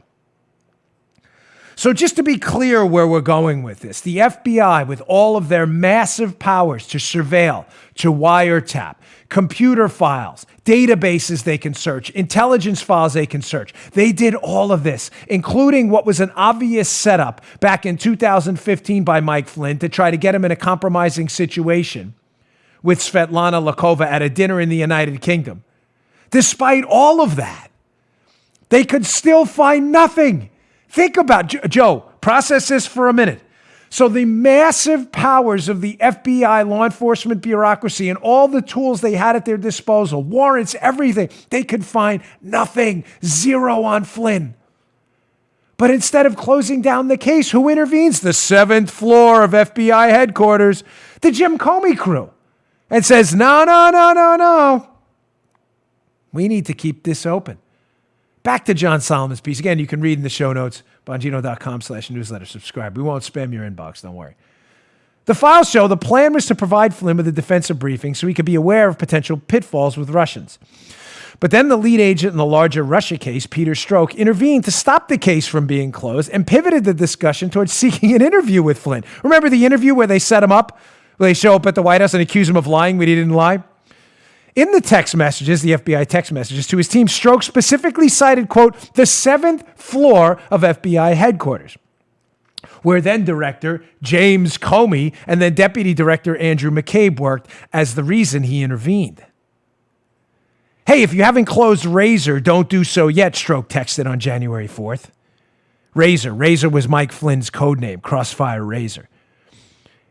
So just to be clear where we're going with this, the FBI, with all of their massive powers to surveil, to wiretap, computer files, databases they can search, intelligence files they can search, they did all of this, including what was an obvious setup back in 2015 by Mike Flynn to try to get him in a compromising situation with Svetlana Lakova at a dinner in the United Kingdom. Despite all of that, they could still find nothing. Think about, Joe, process this for a minute. So the massive powers of the FBI, law enforcement bureaucracy, and all the tools they had at their disposal, warrants, everything, they could find nothing, zero on Flynn. But instead of closing down the case, who intervenes? The 7th floor of FBI headquarters, the Jim Comey crew, and says, no. We need to keep this open. Back to John Solomon's piece. Again, you can read in the show notes, Bongino.com/newsletter. Subscribe. We won't spam your inbox, don't worry. The files show the plan was to provide Flynn with a defensive briefing so he could be aware of potential pitfalls with Russians. But then the lead agent in the larger Russia case, Peter Strzok, intervened to stop the case from being closed and pivoted the discussion towards seeking an interview with Flynn. Remember the interview where they set him up? Where they show up at the White House and accuse him of lying when he didn't lie? In the text messages, the FBI text messages to his team, Strzok specifically cited, quote, the 7th floor of FBI headquarters, where then Director James Comey and then Deputy Director Andrew McCabe worked as the reason he intervened. Hey, if you haven't closed Razor, don't do so yet, Strzok texted on January 4th. Razor was Mike Flynn's code name, Crossfire Razor.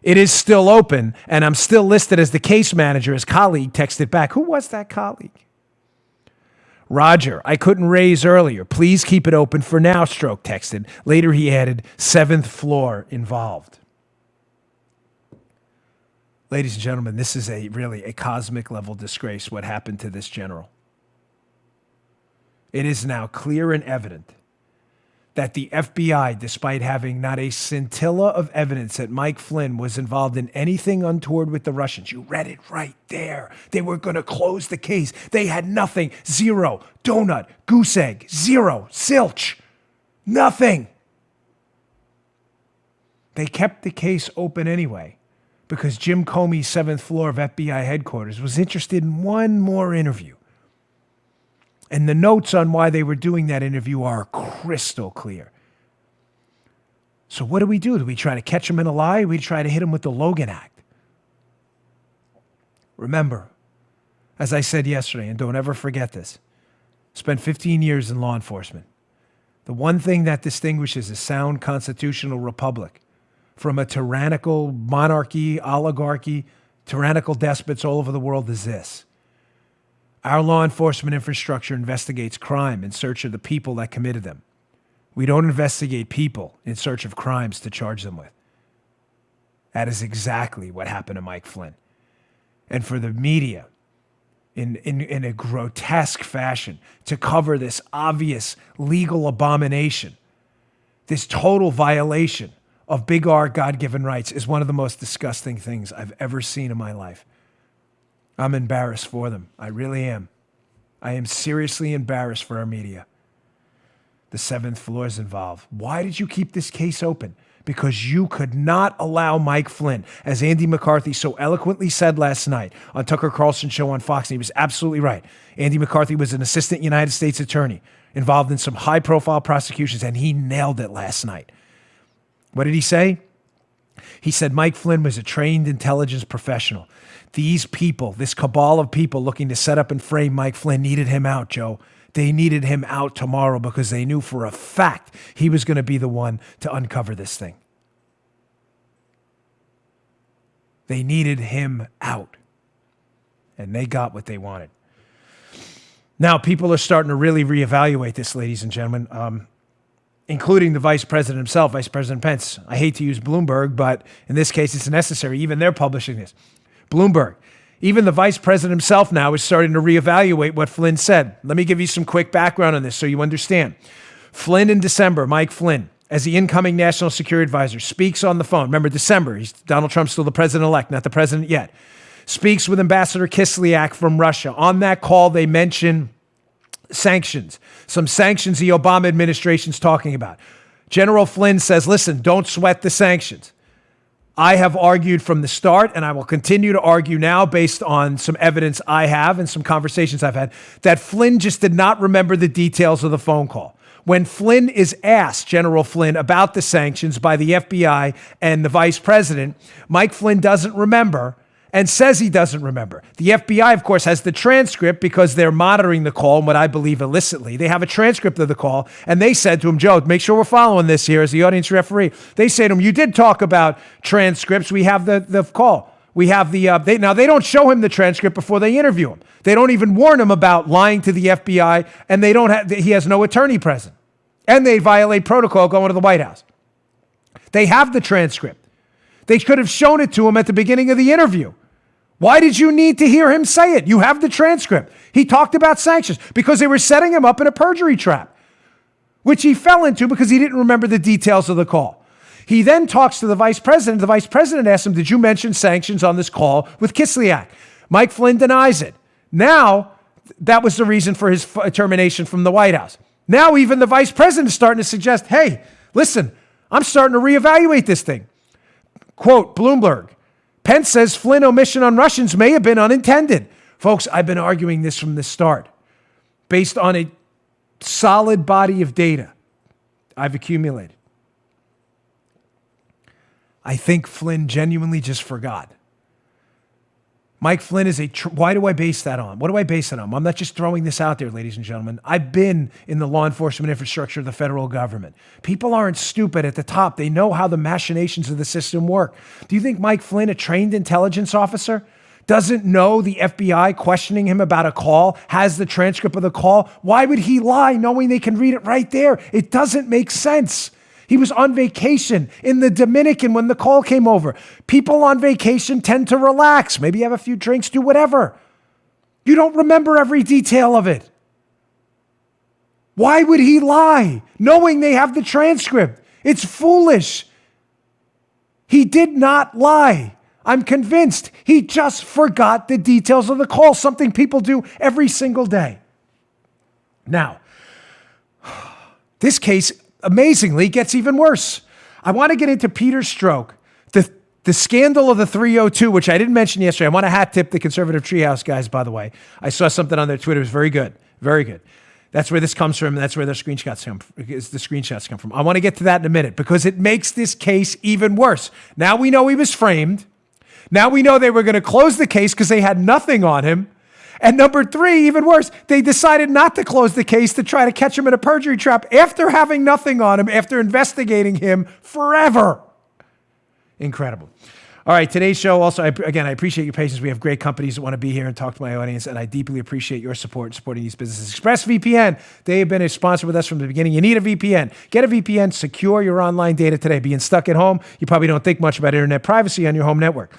It is still open, and I'm still listed as the case manager. His colleague texted back. Who was that colleague? Roger, I couldn't raise earlier. Please keep it open for now, Strzok texted. Later he added, 7th floor involved. Ladies and gentlemen, this is really a cosmic level disgrace what happened to this general. It is now clear and evident that the FBI, despite having not a scintilla of evidence that Mike Flynn was involved in anything untoward with the Russians, you read it right there. They were going to close the case. They had nothing, zero, donut, goose egg, zero, zilch, nothing. They kept the case open anyway because Jim Comey's 7th floor of FBI headquarters was interested in one more interview. And the notes on why they were doing that interview are crystal clear. So what do? Do we try to catch him in a lie? We try to hit him with the Logan Act. Remember, as I said yesterday, and don't ever forget this, spent 15 years in law enforcement. The one thing that distinguishes a sound constitutional republic from a tyrannical monarchy, oligarchy, tyrannical despots all over the world is this. Our law enforcement infrastructure investigates crime in search of the people that committed them. We don't investigate people in search of crimes to charge them with. That is exactly what happened to Mike Flynn. And for the media, in a grotesque fashion, to cover this obvious legal abomination, this total violation of big R God-given rights is one of the most disgusting things I've ever seen in my life. I'm embarrassed for them. I really am. I am seriously embarrassed for our media. The 7th floor is involved. Why did you keep this case open? Because you could not allow Mike Flynn, as Andy McCarthy so eloquently said last night on Tucker Carlson's show on Fox, and he was absolutely right. Andy McCarthy was an assistant United States attorney involved in some high-profile prosecutions, and he nailed it last night. What did he say? He said Mike Flynn was a trained intelligence professional. These people, this cabal of people looking to set up and frame Mike Flynn needed him out, Joe. They needed him out tomorrow because they knew for a fact he was going to be the one to uncover this thing. They needed him out. And they got what they wanted. Now, people are starting to really reevaluate this, ladies and gentlemen, including the vice president himself, Vice President Pence. I hate to use Bloomberg, but in this case, it's necessary. Even they're publishing this. Bloomberg. Even the vice president himself now is starting to reevaluate what Flynn said. Let me give you some quick background on this so you understand. Flynn in December, Mike Flynn, as the incoming national security advisor, speaks on the phone. Remember, December, Donald Trump's still the president-elect, not the president yet. Speaks with Ambassador Kislyak from Russia. On that call, they mention sanctions, some sanctions the Obama administration's talking about. General Flynn says, listen, don't sweat the sanctions. I have argued from the start, and I will continue to argue now based on some evidence I have and some conversations I've had, that Flynn just did not remember the details of the phone call. When Flynn is asked, General Flynn, about the sanctions by the FBI and the vice president, Mike Flynn doesn't remember and says he doesn't remember. The FBI, of course, has the transcript because they're monitoring the call, and what I believe illicitly. They have a transcript of the call, and they said to him, Joe, make sure we're following this here as the audience referee. They say to him, you did talk about transcripts. We have the call. We have the, now they don't show him the transcript before they interview him. They don't even warn him about lying to the FBI, and he has no attorney present. And they violate protocol going to the White House. They have the transcript. They could have shown it to him at the beginning of the interview. Why did you need to hear him say it? You have the transcript. He talked about sanctions because they were setting him up in a perjury trap, which he fell into because he didn't remember the details of the call. He then talks to the vice president. The vice president asks him, did you mention sanctions on this call with Kislyak? Mike Flynn denies it. Now, that was the reason for his termination from the White House. Now, even the vice president is starting to suggest, hey, listen, I'm starting to reevaluate this thing. Quote, Bloomberg. Pence says Flynn omission on Russians may have been unintended. Folks, I've been arguing this from the start based on a solid body of data I've accumulated. I think Flynn genuinely just forgot. Mike Flynn is why do I base that on? What do I base it on? I'm not just throwing this out there, ladies and gentlemen. I've been in the law enforcement infrastructure of the federal government. People aren't stupid at the top. They know how the machinations of the system work. Do you think Mike Flynn, a trained intelligence officer, doesn't know the FBI questioning him about a call, has the transcript of the call? Why would he lie knowing they can read it right there? It doesn't make sense. He was on vacation in the Dominican when the call came over. People on vacation tend to relax. Maybe have a few drinks, do whatever. You don't remember every detail of it. Why would he lie, knowing they have the transcript? It's foolish. He did not lie. I'm convinced he just forgot the details of the call, something people do every single day. Now, this case amazingly gets even worse. I want to get into Peter Strzok, the scandal of the 302, which I didn't mention yesterday. I want to hat tip the Conservative Treehouse guys, by the way. I saw something on their Twitter. It was very good. Very good. That's where this comes from, and that's where the screenshots come from. I want to get to that in a minute because it makes this case even worse. Now we know he was framed. Now we know they were going to close the case because they had nothing on him. And number three, even worse, they decided not to close the case to try to catch him in a perjury trap after having nothing on him, after investigating him forever. Incredible. All right, today's show also, I appreciate your patience. We have great companies that want to be here and talk to my audience, and I deeply appreciate your support in supporting these businesses. ExpressVPN, they have been a sponsor with us from the beginning. You need a VPN. Get a VPN, secure your online data today. Being stuck at home, you probably don't think much about internet privacy on your home network.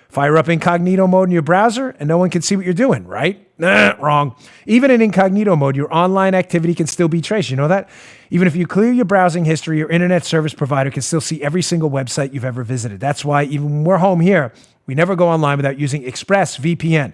Fire up incognito mode in your browser and no one can see what you're doing, right? Nah, wrong. Even in incognito mode, your online activity can still be traced. You know that? Even if you clear your browsing history, your internet service provider can still see every single website you've ever visited. That's why even when we're home here, we never go online without using ExpressVPN.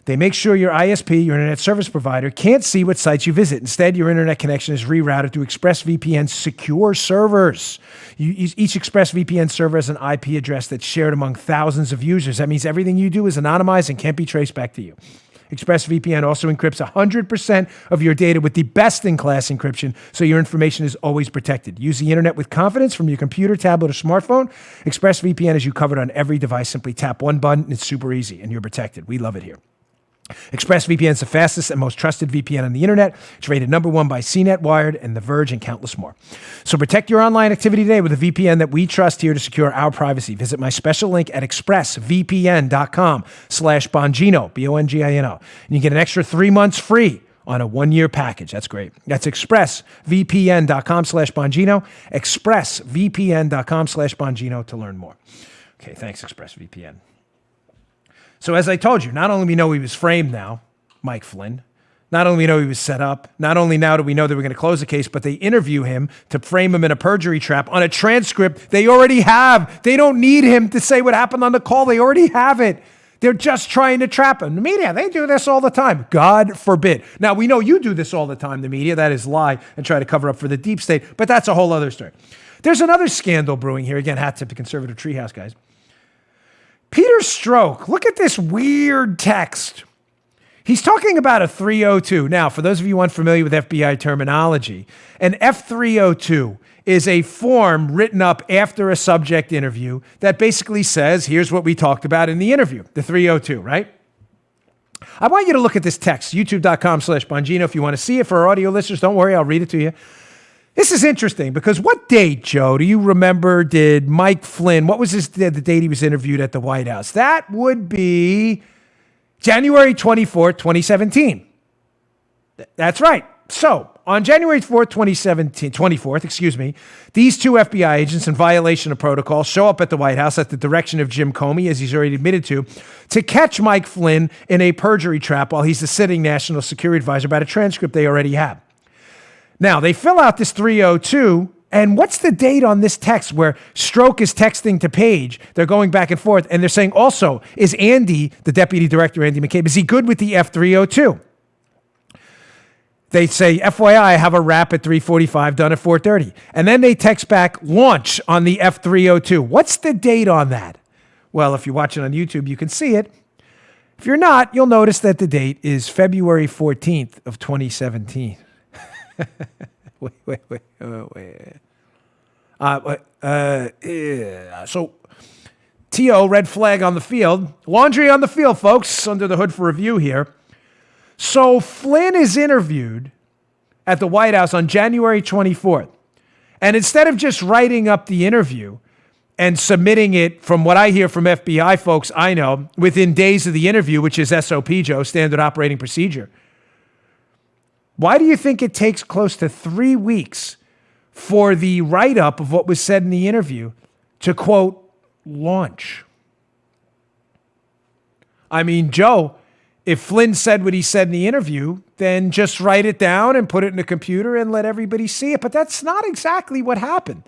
They make sure your ISP, your internet service provider, can't see what sites you visit. Instead, your internet connection is rerouted to ExpressVPN's secure servers. Each ExpressVPN server has an IP address that's shared among thousands of users. That means everything you do is anonymized and can't be traced back to you. ExpressVPN also encrypts 100% of your data with the best-in-class encryption, so your information is always protected. Use the internet with confidence from your computer, tablet, or smartphone. ExpressVPN has you covered on every device. Simply tap one button. It's super easy, and you're protected. We love it here. ExpressVPN is the fastest and most trusted VPN on the internet. It's rated #1 by CNET, Wired, and The Verge, and countless more. So protect your online activity today with a VPN that we trust here to secure our privacy. Visit my special link at expressvpn.com/Bongino, Bongino. And you get an extra 3 months free on a 1-year package. That's great. That's expressvpn.com/Bongino, expressvpn.com/Bongino to learn more. Okay, thanks, ExpressVPN. So as I told you, not only we know he was framed now, Mike Flynn, not only we know he was set up, not only now do we know that we're going to close the case, but they interview him to frame him in a perjury trap on a transcript they already have. They don't need him to say what happened on the call. They already have it. They're just trying to trap him. The media, they do this all the time. God forbid. Now, we know you do this all the time, the media. That is lie and try to cover up for the deep state, but that's a whole other story. There's another scandal brewing here. Again, hat tip to Conservative Treehouse, guys. Peter Strzok, look at this weird text. He's talking about a 302. Now, for those of you unfamiliar with FBI terminology, an F302 is a form written up after a subject interview that basically says, here's what we talked about in the interview, the 302, right? I want you to look at this text, youtube.com/Bongino. If you want to see it for our audio listeners, don't worry, I'll read it to you. This is interesting because what date, Joe, do you remember did Mike Flynn, what was the date he was interviewed at the White House? That would be January 24th, 2017. That's right. So on January 4th, 24th, these two FBI agents in violation of protocol show up at the White House at the direction of Jim Comey, as he's already admitted to catch Mike Flynn in a perjury trap while he's the sitting national security advisor about a transcript they already have. Now, they fill out this 302, and what's the date on this text where Strzok is texting to Page? They're going back and forth, and they're saying also, is Andy, the deputy director, Andy McCabe, is he good with the F302? They say, FYI, I have a wrap at 3:45, done at 4:30. And then they text back, launch on the F302. What's the date on that? Well, if you're watching on YouTube, you can see it. If you're not, you'll notice that the date is February 14th of 2017. wait. So, T.O., red flag on the field. Laundry on the field, folks, under the hood for review here. So, Flynn is interviewed at the White House on January 24th. And instead of just writing up the interview and submitting it, from what I hear from FBI folks I know, within days of the interview, which is SOP, Joe, standard operating procedure, why do you think it takes close to 3 weeks for the write-up of what was said in the interview to, quote, launch? I mean, Joe, if Flynn said what he said in the interview, then just write it down and put it in a computer and let everybody see it. But that's not exactly what happened.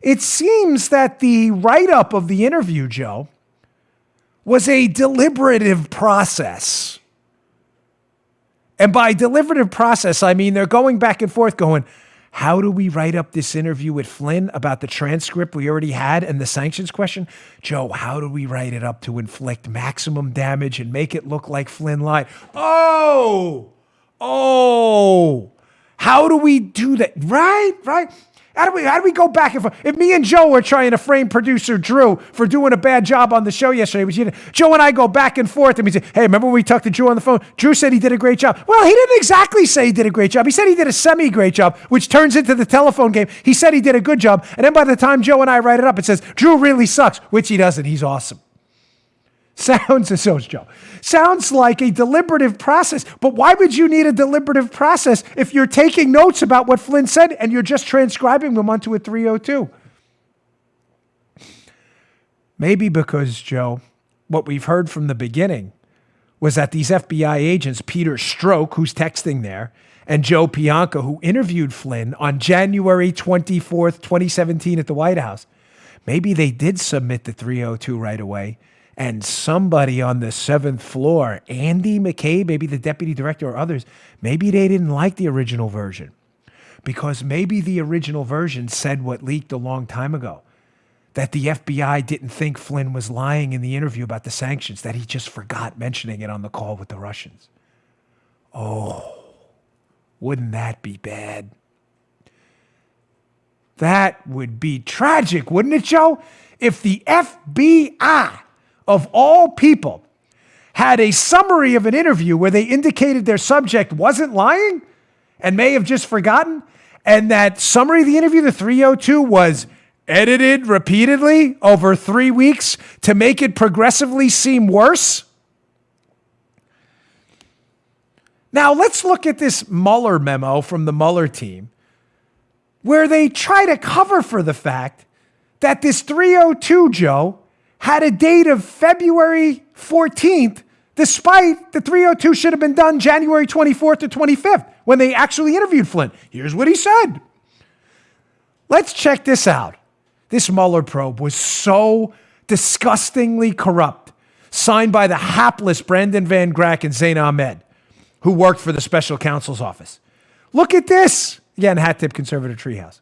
It seems that the write-up of the interview, Joe, was a deliberative process. And by deliberative process, I mean they're going back and forth going, how do we write up this interview with Flynn about the transcript we already had and the sanctions question? Joe, how do we write it up to inflict maximum damage and make it look like Flynn lied? Oh, how do we do that? Right. How do we go back and forth? If me and Joe were trying to frame producer Drew for doing a bad job on the show yesterday, Joe and I go back and forth and we say, hey, remember when we talked to Drew on the phone? Drew said he did a great job. Well, he didn't exactly say he did a great job. He said he did a semi-great job, which turns into the telephone game. He said he did a good job. And then by the time Joe and I write it up, it says, Drew really sucks, which he doesn't. He's awesome. Sounds like a deliberative process. But why would you need a deliberative process if you're taking notes about what Flynn said and you're just transcribing them onto a 302? Maybe because, Joe, what we've heard from the beginning was that these FBI agents, Peter Strzok, who's texting there, and Joe Pianka, who interviewed Flynn on January 24th, 2017 at the White House, maybe they did submit the 302 right away. And somebody on the 7th floor, Andy McCabe, maybe the deputy director or others, maybe they didn't like the original version because maybe the original version said what leaked a long time ago, that the FBI didn't think Flynn was lying in the interview about the sanctions, that he just forgot mentioning it on the call with the Russians. Oh, wouldn't that be bad? That would be tragic, wouldn't it, Joe? If the FBI, of all people, had a summary of an interview where they indicated their subject wasn't lying and may have just forgotten, and that summary of the interview, the 302, was edited repeatedly over 3 weeks to make it progressively seem worse. Now, let's look at this Mueller memo from the Mueller team, where they try to cover for the fact that this 302, Joe, had a date of February 14th, despite the 302 should have been done January 24th or 25th when they actually interviewed Flynn. Here's what he said. Let's check this out. This Mueller probe was so disgustingly corrupt, signed by the hapless Brendan Van Grack and Zain Ahmed, who worked for the special counsel's office. Look at this. Again, hat tip conservative treehouse.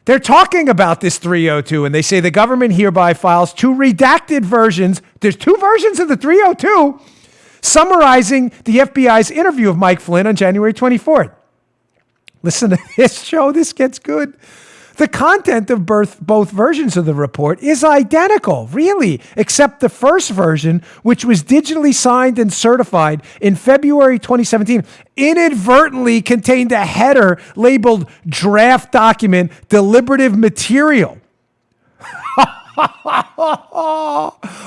They're talking about this 302, and they say the government hereby files 2 redacted versions. There's 2 versions of the 302 summarizing the FBI's interview of Mike Flynn on January 24th. Listen to this, Joe. This gets good. The content of both versions of the report is identical, really, except the first version, which was digitally signed and certified in February 2017, inadvertently contained a header labeled draft document deliberative material.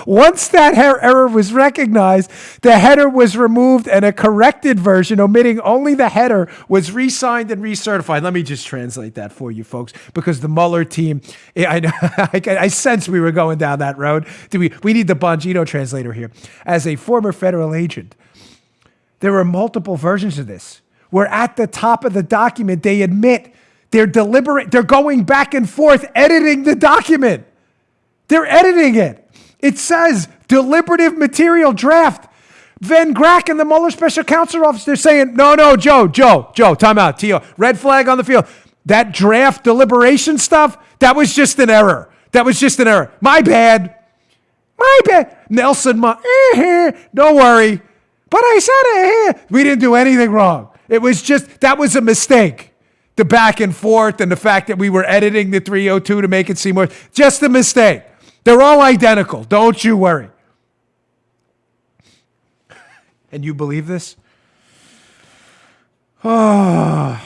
Once that error was recognized, the header was removed and a corrected version, omitting only the header, was re-signed and recertified. Let me just translate that for you folks, because the Mueller team, I sense we were going down that road. We need the Bongino translator here. As a former federal agent, there are multiple versions of this, where at the top of the document, they admit they're going back and forth editing the document. They're editing it. It says deliberative material draft. Van Grack and the Mueller special counsel office, they're saying, no, Joe, time out. Tio, red flag on the field. That draft deliberation stuff, that was just an error. My bad. Nelson, don't worry. But I said it. We didn't do anything wrong. It was just, that was a mistake. The back and forth and the fact that we were editing the 302 to make it seem worse. Just a mistake. They're all identical. Don't you worry. And you believe this? Oh.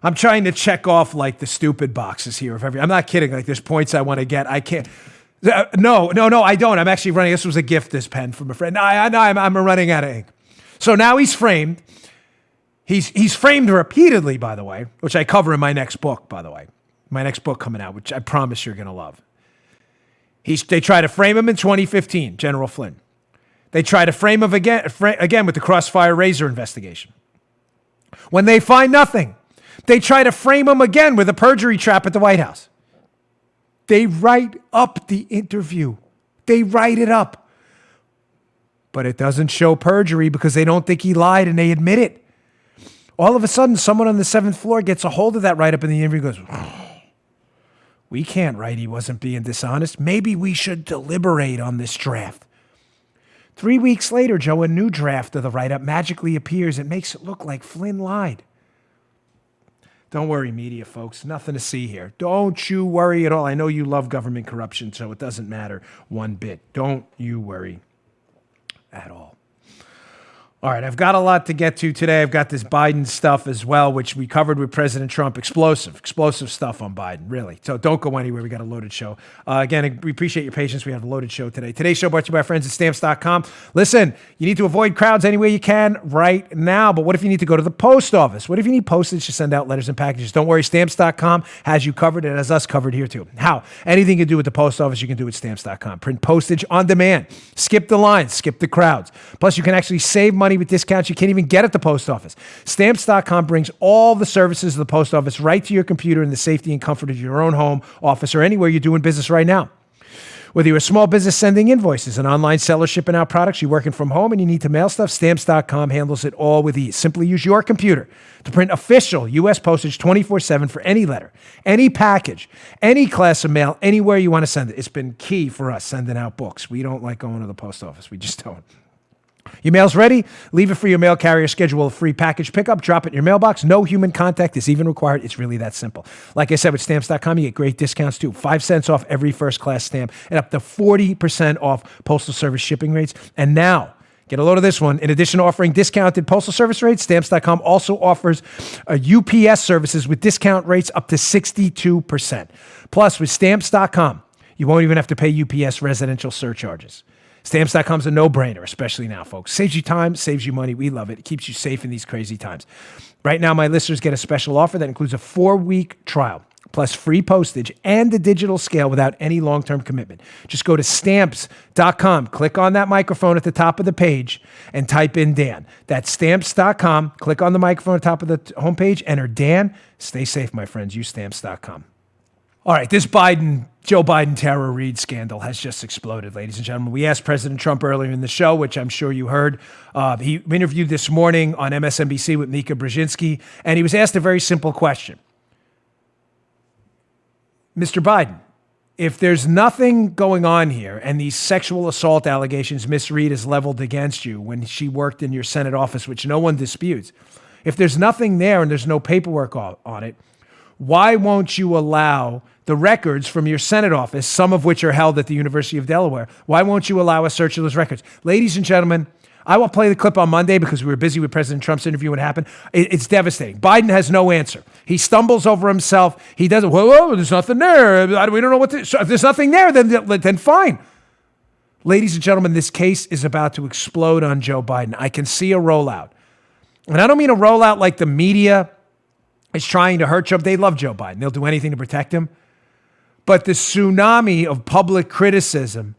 I'm trying to check off like the stupid boxes here of I'm not kidding. Like there's points I want to get. I can't. No, I don't. I'm actually running. This was a gift, this pen from a friend. No, I'm running out of ink. So now he's framed. He's framed repeatedly, by the way, which I cover in my next book, by the way. My next book coming out, which I promise you're going to love. They try to frame him in 2015, General Flynn. They try to frame him again with the Crossfire Razor investigation. When they find nothing, they try to frame him again with a perjury trap at the White House. They write up the interview. They write it up. But it doesn't show perjury because they don't think he lied and they admit it. All of a sudden, someone on the 7th floor gets a hold of that write-up in the interview and goes, we can't write he wasn't being dishonest. Maybe we should deliberate on this draft. 3 weeks later, Joe, a new draft of the write-up magically appears and makes it look like Flynn lied. Don't worry, media folks. Nothing to see here. Don't you worry at all. I know you love government corruption, so it doesn't matter one bit. Don't you worry at all. All right, I've got a lot to get to today. I've got this Biden stuff as well, which we covered with President Trump. Explosive stuff on Biden, really. So don't go anywhere. We got a loaded show. Again, we appreciate your patience. We have a loaded show today. Today's show brought to you by our friends at Stamps.com. Listen, you need to avoid crowds any way you can right now, but what if you need to go to the post office? What if you need postage to send out letters and packages? Don't worry, Stamps.com has you covered. It has us covered here too. How? Anything you can do with the post office, you can do with Stamps.com. Print postage on demand. Skip the lines. Skip the crowds. Plus, you can actually save money with discounts you can't even get at the post office. Stamps.com brings all the services of the post office right to your computer in the safety and comfort of your own home, office, or anywhere you're doing business right now. Whether you're a small business sending invoices, an online seller shipping out products, you're working from home and you need to mail stuff, Stamps.com handles it all with ease. Simply use your computer to print official U.S. postage 24/7 for any letter, any package, any class of mail, anywhere you want to send it. It's been key for us sending out books. We don't like going to the post office. We just don't. Your mail's ready. Leave it for your mail carrier. Schedule a free package pickup. Drop it in your mailbox. No human contact is even required. It's really that simple. Like I said, with Stamps.com, you get great discounts too. 5 cents off every first-class stamp and up to 40% off Postal Service shipping rates. And now, get a load of this one. In addition to offering discounted Postal Service rates, Stamps.com also offers UPS services with discount rates up to 62%. Plus, with Stamps.com, you won't even have to pay UPS residential surcharges. Stamps.com is a no-brainer, especially now, folks. Saves you time, saves you money. We love it. It keeps you safe in these crazy times. Right now, my listeners get a special offer that includes a 4-week trial, plus free postage and the digital scale without any long-term commitment. Just go to Stamps.com, click on that microphone at the top of the page, and type in Dan. That's Stamps.com. Click on the microphone at the top of the homepage, enter Dan. Stay safe, my friends. Use Stamps.com. All right, this Joe Biden Tara Reade scandal has just exploded, ladies and gentlemen. We asked President Trump earlier in the show, which I'm sure you heard. He interviewed this morning on MSNBC with Mika Brzezinski, and he was asked a very simple question. Mr. Biden, if there's nothing going on here and these sexual assault allegations Miss Reade has leveled against you when she worked in your Senate office, which no one disputes, if there's nothing there and there's no paperwork on it, why won't you allow the records from your Senate office, some of which are held at the University of Delaware, why won't you allow a search of those records? Ladies and gentlemen, I will play the clip on Monday because we were busy with President Trump's interview when it happened. It's devastating. Biden has no answer. He stumbles over himself. He doesn't, whoa, there's nothing there. We don't know what to, so if there's nothing there, then fine. Ladies and gentlemen, this case is about to explode on Joe Biden. I can see a rollout. And I don't mean a rollout like the media is trying to hurt Joe. They love Joe Biden. They'll do anything to protect him. But the tsunami of public criticism,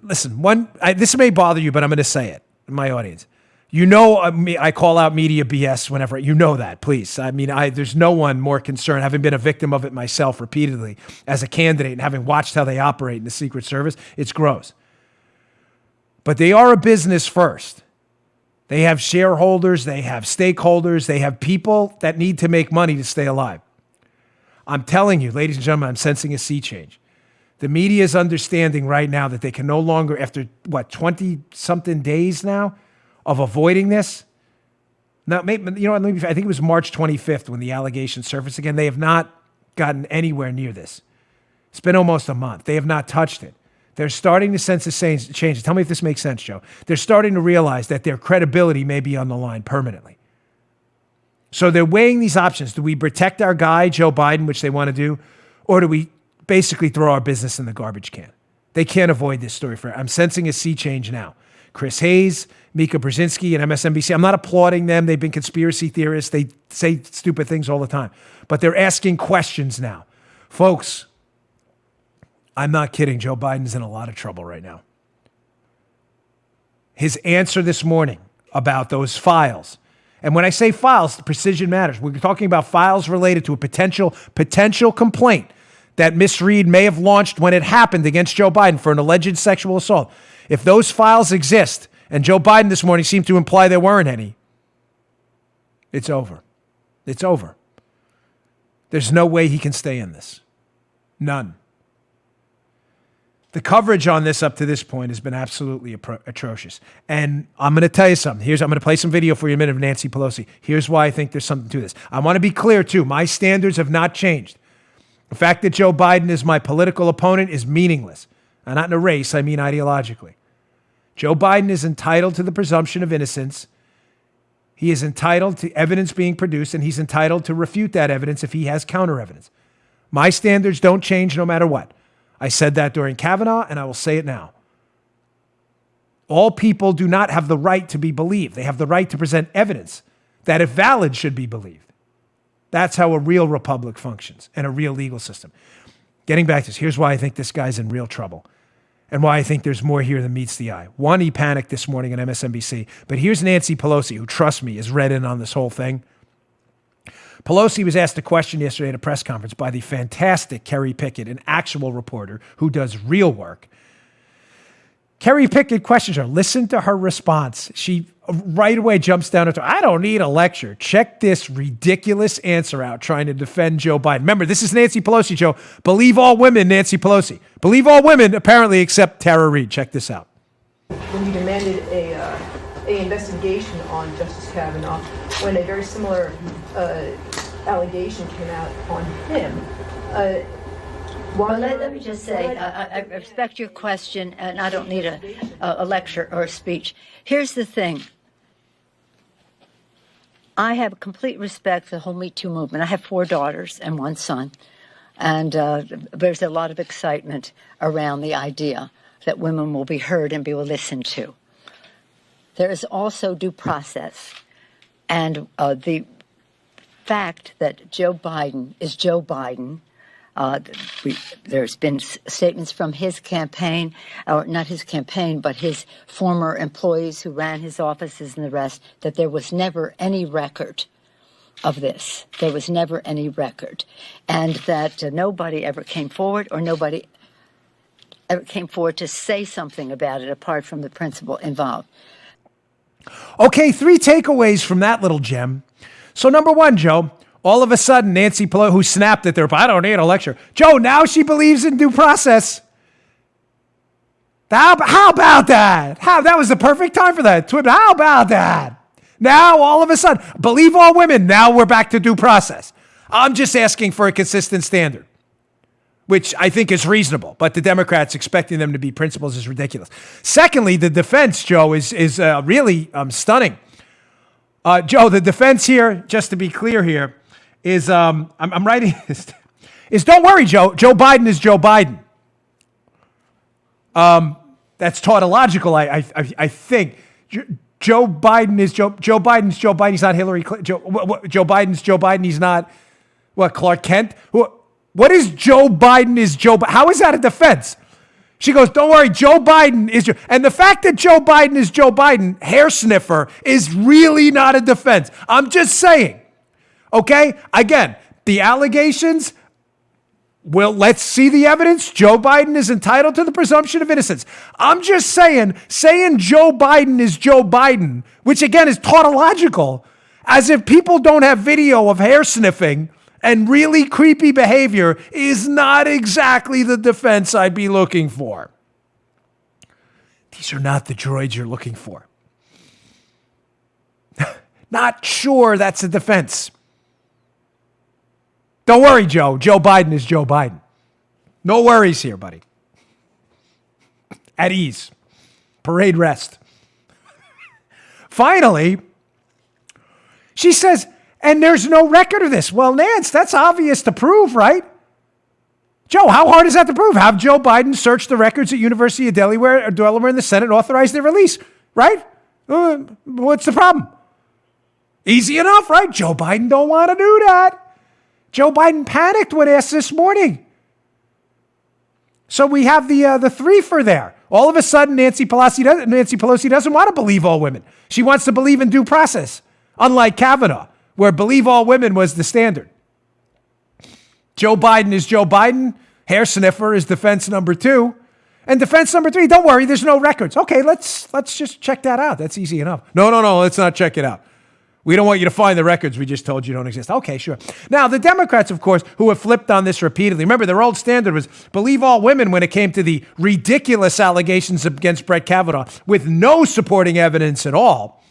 listen, this may bother you, but I'm going to say it in my audience. You know, I call out media BS whenever, you know that, please. I mean, there's no one more concerned, having been a victim of it myself repeatedly as a candidate and having watched how they operate in the Secret Service, it's gross. But they are a business first. They have shareholders, they have stakeholders, they have people that need to make money to stay alive. I'm telling you, ladies and gentlemen, I'm sensing a sea change. The media is understanding right now that they can no longer, after 20-something days now of avoiding this. Now, I think it was March 25th when the allegations surfaced again. They have not gotten anywhere near this. It's been almost a month. They have not touched it. They're starting to sense a change. Tell me if this makes sense, Joe. They're starting to realize that their credibility may be on the line permanently. So they're weighing these options. Do we protect our guy, Joe Biden, which they want to do, or do we basically throw our business in the garbage can? They can't avoid this story. I'm sensing a sea change now. Chris Hayes, Mika Brzezinski, and MSNBC. I'm not applauding them. They've been conspiracy theorists. They say stupid things all the time. But they're asking questions now. Folks, I'm not kidding. Joe Biden's in a lot of trouble right now. His answer this morning about those files, and when I say files, the precision matters. We're talking about files related to a potential complaint that Miss Reade may have launched when it happened against Joe Biden for an alleged sexual assault. If those files exist, and Joe Biden this morning seemed to imply there weren't any, it's over. It's over. There's no way he can stay in this. None. The coverage on this up to this point has been absolutely atrocious. And I'm going to tell you something. I'm going to play some video for you in a minute of Nancy Pelosi. Here's why I think there's something to this. I want to be clear, too. My standards have not changed. The fact that Joe Biden is my political opponent is meaningless. And not in a race, I mean ideologically. Joe Biden is entitled to the presumption of innocence. He is entitled to evidence being produced, and he's entitled to refute that evidence if he has counter evidence. My standards don't change no matter what. I said that during Kavanaugh, and I will say it now. All people do not have the right to be believed. They have the right to present evidence that, if valid, should be believed. That's how a real republic functions and a real legal system. Getting back to this, here's why I think this guy's in real trouble and why I think there's more here than meets the eye. One, he panicked this morning on MSNBC, but here's Nancy Pelosi, who, trust me, is read in on this whole thing. Pelosi was asked a question yesterday at a press conference by the fantastic Kerry Pickett, an actual reporter who does real work. Kerry Pickett questions her. Listen to her response. She right away jumps down and I don't need a lecture. Check this ridiculous answer out trying to defend Joe Biden. Remember, this is Nancy Pelosi, Joe. Believe all women, Nancy Pelosi. Believe all women, apparently, except Tara Reid. Check this out. When you demanded a investigation on Justice Kavanaugh, when a very similar allegation came out on him, well, let me just say, I respect your question, and I don't need a lecture or a speech. Here's the thing. I have complete respect for the whole Me Too movement. I have 4 daughters and 1 son, and there's a lot of excitement around the idea that women will be heard and be listened to. There is also due process, and the fact that Joe Biden is Joe Biden. There's been statements from his campaign, or not his campaign, but his former employees who ran his offices and the rest, that there was never any record of this. There was never any record. And that nobody ever came forward, or nobody ever came forward to say something about it apart from the principal involved. Okay, 3 takeaways from that little gem. So number 1, Joe, all of a sudden, Nancy Pelosi, who snapped at her, I don't need a lecture. Joe, now she believes in due process. How about that? That was the perfect time for that. How about that? Now, all of a sudden, believe all women. Now we're back to due process. I'm just asking for a consistent standard, which I think is reasonable. But the Democrats expecting them to be principles is ridiculous. Secondly, the defense, Joe, is really stunning. Joe, the defense here, just to be clear here, is I'm writing this, is don't worry, Joe. Joe Biden is Joe Biden. That's tautological, I think. Joe Biden is Joe Biden's Joe Biden. He's not Hillary Clinton. Joe Biden's Joe Biden. He's not, Clark Kent? What is Joe Biden is Joe Biden? How is that a defense? She goes, don't worry, Joe Biden is Joe. And the fact that Joe Biden is Joe Biden, hair sniffer, is really not a defense. I'm just saying. Okay? Again, the allegations, well, let's see the evidence. Joe Biden is entitled to the presumption of innocence. I'm just saying Joe Biden is Joe Biden, which again is tautological, as if people don't have video of hair sniffing and really creepy behavior, is not exactly the defense I'd be looking for. These are not the droids you're looking for. Not sure that's a defense. Don't worry, Joe. Joe Biden is Joe Biden. No worries here, buddy. At ease. Parade rest. Finally, she says, and there's no record of this. Well, Nance, that's obvious to prove, right? Joe, how hard is that to prove? Have Joe Biden search the records at University of Delaware in the Senate and authorize their release, right? What's the problem? Easy enough, right? Joe Biden don't want to do that. Joe Biden panicked when asked this morning. So we have the threefer there. All of a sudden, Nancy Pelosi doesn't want to believe all women. She wants to believe in due process, unlike Kavanaugh, where believe all women was the standard. Joe Biden is Joe Biden. Hair sniffer is defense number 2. And defense number 3, don't worry, there's no records. Okay, let's just check that out. That's easy enough. No, let's not check it out. We don't want you to find the records we just told you don't exist. Okay, sure. Now, the Democrats, of course, who have flipped on this repeatedly. Remember, their old standard was believe all women when it came to the ridiculous allegations against Brett Kavanaugh with no supporting evidence at all.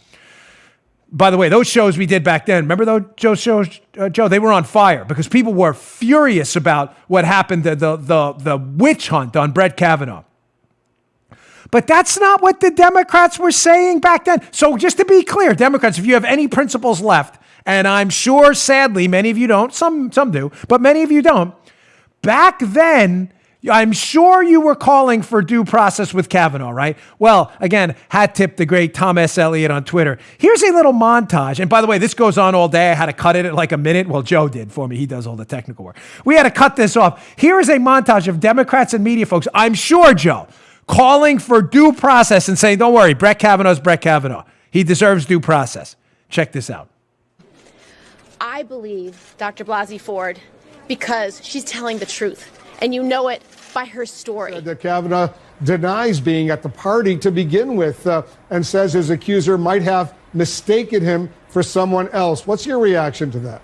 By the way, those shows we did back then, remember those shows, Joe? They were on fire because people were furious about what happened, the witch hunt on Brett Kavanaugh. But that's not what the Democrats were saying back then. So just to be clear, Democrats, if you have any principles left, and I'm sure, sadly, many of you don't, some do, but many of you don't, back then, I'm sure you were calling for due process with Kavanaugh, right? Well, again, hat tip the great Tom S. Elliott on Twitter. Here's a little montage. And by the way, this goes on all day. I had to cut it at like a minute. Well, Joe did for me. He does all the technical work. We had to cut this off. Here is a montage of Democrats and media folks, I'm sure, Joe, calling for due process and saying, don't worry, Brett Kavanaugh's Brett Kavanaugh. He deserves due process. Check this out. I believe Dr. Blasey Ford because she's telling the truth, and you know it by her story. That Kavanaugh denies being at the party to begin with and says his accuser might have mistaken him for someone else. What's your reaction to that?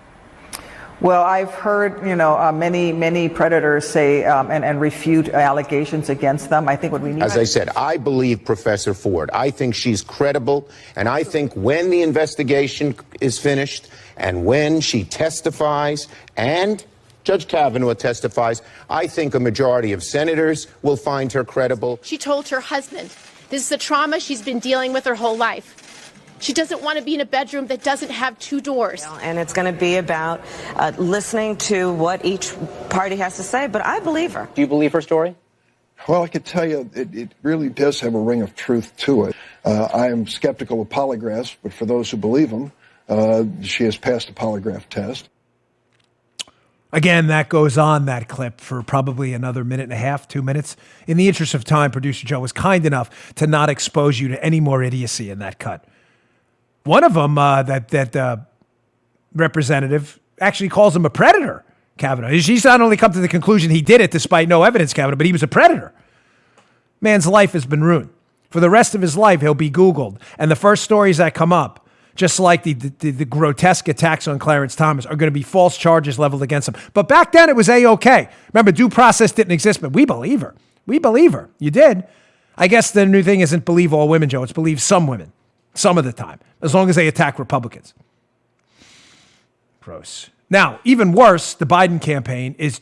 Well, I've heard, many predators say and refute allegations against them. I think what we need... As I said, I believe Professor Ford. I think she's credible, and I think when the investigation is finished and when she testifies and Judge Kavanaugh testifies, I think a majority of senators will find her credible. She told her husband, this is a trauma she's been dealing with her whole life. She doesn't want to be in a bedroom that doesn't have two doors. And it's going to be about listening to what each party has to say, but I believe her. Do you believe her story? Well, I can tell you it really does have a ring of truth to it. I am skeptical of polygraphs, but for those who believe them, she has passed a polygraph test. Again, that goes on, that clip, for probably another minute and a half, 2 minutes. In the interest of time, producer Joe was kind enough to not expose you to any more idiocy in that cut. One of them, that representative, actually calls him a predator, Kavanaugh. She's not only come to the conclusion he did it despite no evidence, Kavanaugh, but he was a predator. Man's life has been ruined. For the rest of his life, he'll be Googled. And the first stories that come up, just like the grotesque attacks on Clarence Thomas, are going to be false charges leveled against him. But back then, it was A-OK. Remember, due process didn't exist, but we believe her. We believe her. You did. I guess the new thing isn't believe all women, Joe. It's believe some women. Some of the time, as long as they attack Republicans. Gross. Now, even worse, the Biden campaign is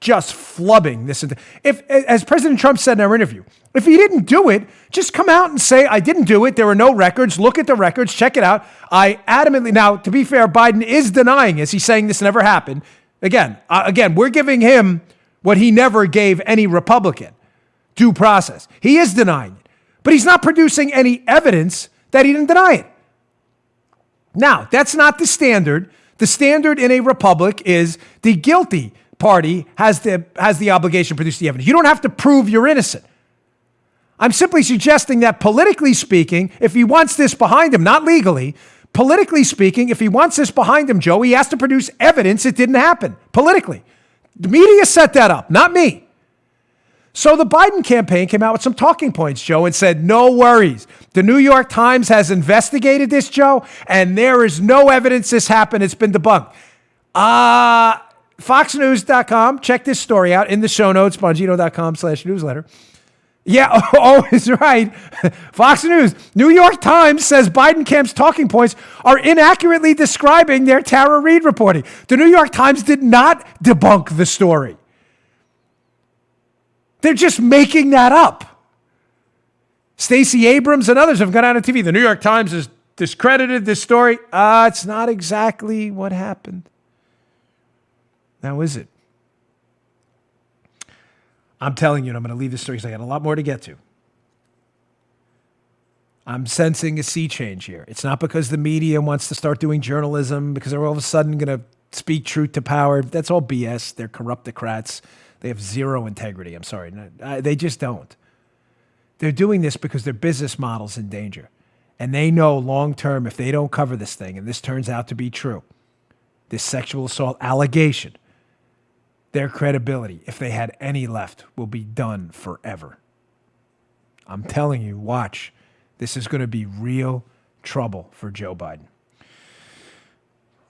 just flubbing this. If, as President Trump said in our interview, if he didn't do it, just come out and say, I didn't do it. There are no records. Look at the records. Check it out. I adamantly, now, to be fair, Biden is denying this. He's saying this never happened. Again, we're giving him what he never gave any Republican, due process. He is denying it, but he's not producing any evidence that he didn't deny it. Now, that's not the standard. The standard in a republic is the guilty party has the obligation to produce the evidence. You don't have to prove you're innocent. I'm simply suggesting that politically speaking, if he wants this behind him, not legally, politically speaking, if he wants this behind him, Joe, he has to produce evidence it didn't happen, politically. The media set that up, not me. So the Biden campaign came out with some talking points, Joe, and said, no worries. The New York Times has investigated this, Joe, and there is no evidence this happened. It's been debunked. FoxNews.com, check this story out in the show notes, Bongino.com/newsletter. Yeah, is right. Fox News. New York Times says Biden camp's talking points are inaccurately describing their Tara Reade reporting. The New York Times did not debunk the story. They're just making that up. Stacey Abrams and others have gone out on TV. The New York Times has discredited this story. It's not exactly what happened. Now, is it? I'm telling you, and I'm going to leave this story because I got a lot more to get to. I'm sensing a sea change here. It's not because the media wants to start doing journalism, because they're all of a sudden going to speak truth to power. That's all BS. They're corruptocrats. They have zero integrity. I'm sorry. They just don't. They're doing this because their business model's in danger. And they know long-term, if they don't cover this thing, and this turns out to be true, this sexual assault allegation, their credibility, if they had any left, will be done forever. I'm telling you, watch. This is going to be real trouble for Joe Biden.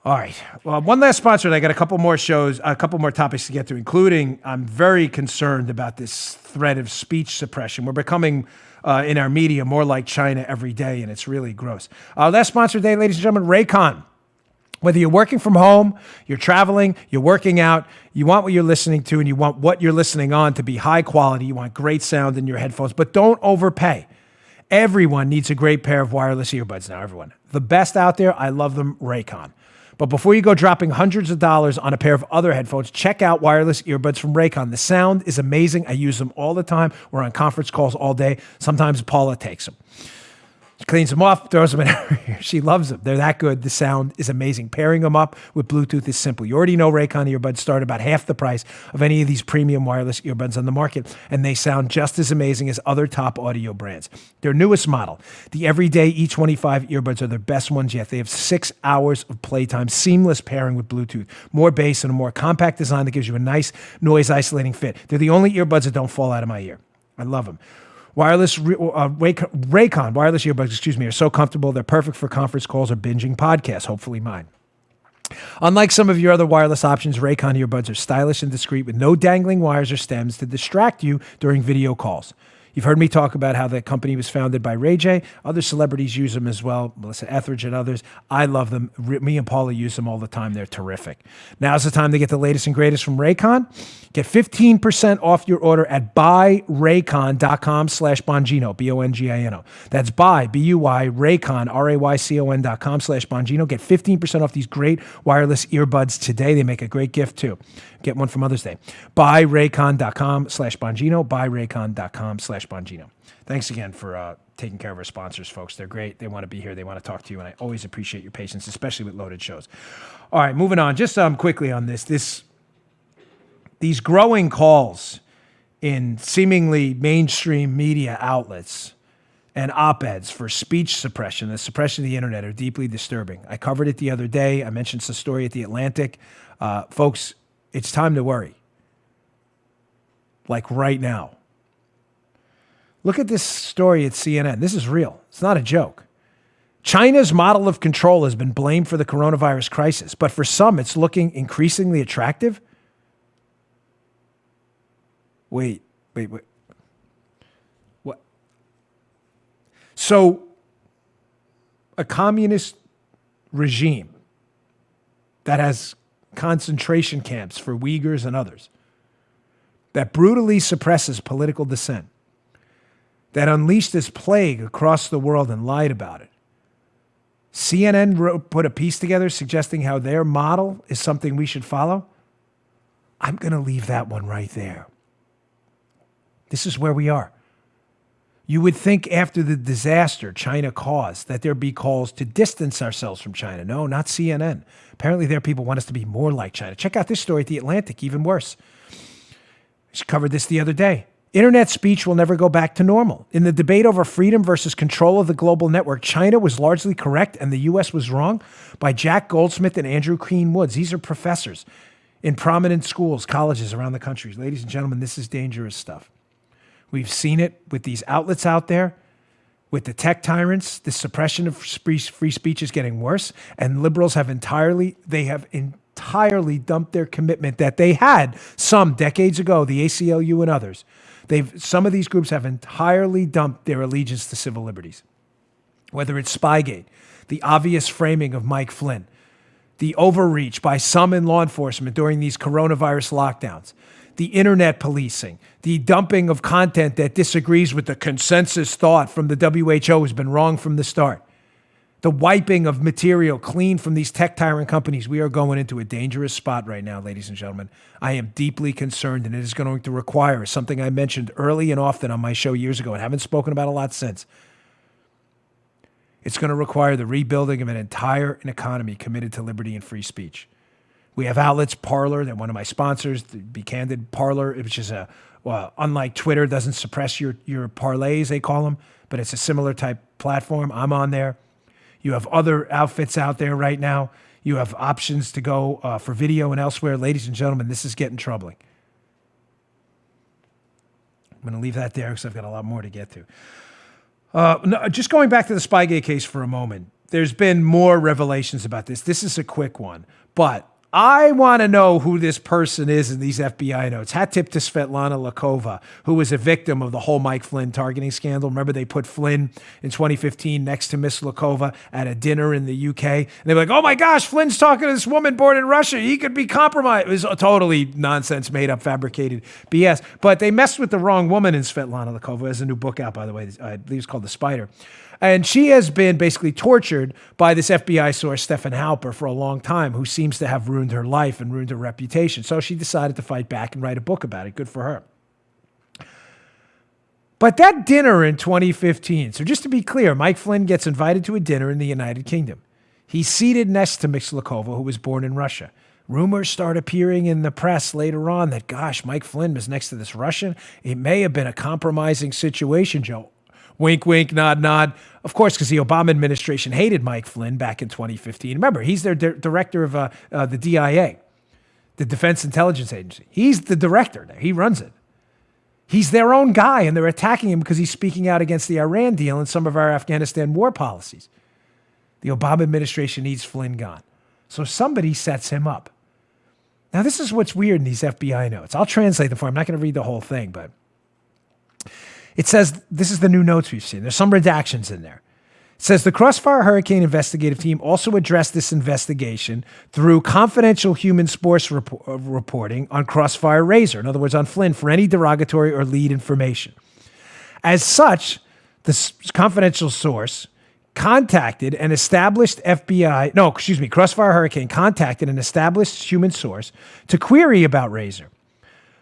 All right. Well, one last sponsor, and I got a couple more shows, a couple more topics to get to, including I'm very concerned about this threat of speech suppression. We're becoming, in our media, more like China every day, and it's really gross. Last sponsor today, ladies and gentlemen, Raycon. Whether you're working from home, you're traveling, you're working out, you want what you're listening to, and you want what you're listening on to be high quality. You want great sound in your headphones, but don't overpay. Everyone needs a great pair of wireless earbuds now, everyone. The best out there, I love them, Raycon. But before you go dropping hundreds of dollars on a pair of other headphones, check out wireless earbuds from Raycon. The sound is amazing. I use them all the time. We're on conference calls all day. Sometimes Paula takes them. She cleans them off, throws them in her ear. She loves them. They're that good. The sound is amazing. Pairing them up with Bluetooth is simple. You already know Raycon earbuds start about half the price of any of these premium wireless earbuds on the market, and they sound just as amazing as other top audio brands. Their newest model, the Everyday E25 earbuds, are their best ones yet. They have 6 hours of playtime, seamless pairing with Bluetooth, more bass, and a more compact design that gives you a nice noise-isolating fit. They're the only earbuds that don't fall out of my ear. I love them. Raycon wireless earbuds, are so comfortable. They're perfect for conference calls or binging podcasts, hopefully mine. Unlike some of your other wireless options, Raycon earbuds are stylish and discreet with no dangling wires or stems to distract you during video calls. You've heard me talk about how the company was founded by Ray J. Other celebrities use them as well, Melissa Etheridge and others. I love them. Me and Paula use them all the time. They're terrific. Now's the time to get the latest and greatest from Raycon. Get 15% off your order at buyraycon.com/Bongino, Bongino. That's buy, B-U-Y, Raycon, RAYCON.com/Bongino. Get 15% off these great wireless earbuds today. They make a great gift too. Get one for Mother's Day. Buyraycon.com/Bongino, buyraycon.com/Bongino. Thanks again for taking care of our sponsors, folks. They're great. They want to be here. They want to talk to you, and I always appreciate your patience, especially with loaded shows. All right, moving on. Just quickly on these growing calls in seemingly mainstream media outlets and op-eds for speech suppression, the suppression of the internet, are deeply disturbing. I covered it the other day. I mentioned the story at The Atlantic. Folks, it's time to worry. Like right now. Look at this story at CNN. This is real. It's not a joke. China's model of control has been blamed for the coronavirus crisis, but for some, it's looking increasingly attractive. Wait. What? So, a communist regime that has concentration camps for Uyghurs and others, that brutally suppresses political dissent, that unleashed this plague across the world and lied about it. CNN put a piece together suggesting how their model is something we should follow. I'm going to leave that one right there. This is where we are. You would think after the disaster China caused that there'd be calls to distance ourselves from China. No, not CNN. Apparently their people want us to be more like China. Check out this story at The Atlantic, even worse. I covered this the other day. Internet speech will never go back to normal. In the debate over freedom versus control of the global network, China was largely correct and the U.S. was wrong, by Jack Goldsmith and Andrew Queen Woods. These are professors in prominent schools, colleges around the country. Ladies and gentlemen, this is dangerous stuff. We've seen it with these outlets out there, with the tech tyrants. The suppression of free speech is getting worse, and liberals have entirely dumped their commitment that they had some decades ago, the ACLU and others. Some of these groups have entirely dumped their allegiance to civil liberties. Whether it's Spygate, the obvious framing of Mike Flynn, the overreach by some in law enforcement during these coronavirus lockdowns, the internet policing, the dumping of content that disagrees with the consensus thought from the WHO has been wrong from the start. The wiping of material clean from these tech tyrant companies. We are going into a dangerous spot right now, ladies and gentlemen. I am deeply concerned, and it is going to require something I mentioned early and often on my show years ago and haven't spoken about a lot since. It's going to require the rebuilding of an entire economy committed to liberty and free speech. We have outlets, Parler, that one of my sponsors, to be candid, Parler, which is unlike Twitter, doesn't suppress your parlays, they call them, but it's a similar type platform. I'm on there. You have other outfits out there right now. You have options to go for video and elsewhere. Ladies and gentlemen, this is getting troubling. I'm going to leave that there because I've got a lot more to get to. Just going back to the Spygate case for a moment, there's been more revelations about this. This is a quick one, but I want to know who this person is in these FBI notes. Hat tip to Svetlana Lakova, who was a victim of the whole Mike Flynn targeting scandal. Remember, they put Flynn in 2015 next to Miss Lakova at a dinner in the UK. And they were like, oh my gosh, Flynn's talking to this woman born in Russia. He could be compromised. It was a totally nonsense, made up, fabricated BS. But they messed with the wrong woman in Svetlana Lakova. There's a new book out, by the way. I believe it's called The Spider. And she has been basically tortured by this FBI source, Stefan Halper, for a long time, who seems to have ruined her life and ruined her reputation. So she decided to fight back and write a book about it. Good for her. But that dinner in 2015, so just to be clear, Mike Flynn gets invited to a dinner in the United Kingdom. He's seated next to Mixlikova, who was born in Russia. Rumors start appearing in the press later on that, gosh, Mike Flynn was next to this Russian. It may have been a compromising situation, Joe. Wink, wink, nod, nod. Of course, because the Obama administration hated Mike Flynn back in 2015. Remember, he's their director of the DIA, the Defense Intelligence Agency. He's the director there. He runs it. He's their own guy, and they're attacking him because he's speaking out against the Iran deal and some of our Afghanistan war policies. The Obama administration needs Flynn gone. So somebody sets him up. Now, this is what's weird in these FBI notes. I'll translate them for you. I'm not going to read the whole thing, but it says, this is the new notes we've seen. There's some redactions in there. It says the Crossfire Hurricane investigative team also addressed this investigation through confidential human source reporting on Crossfire Razor, in other words, on Flynn, for any derogatory or lead information. As such, this confidential source contacted an established Crossfire Hurricane contacted an established human source to query about Razor.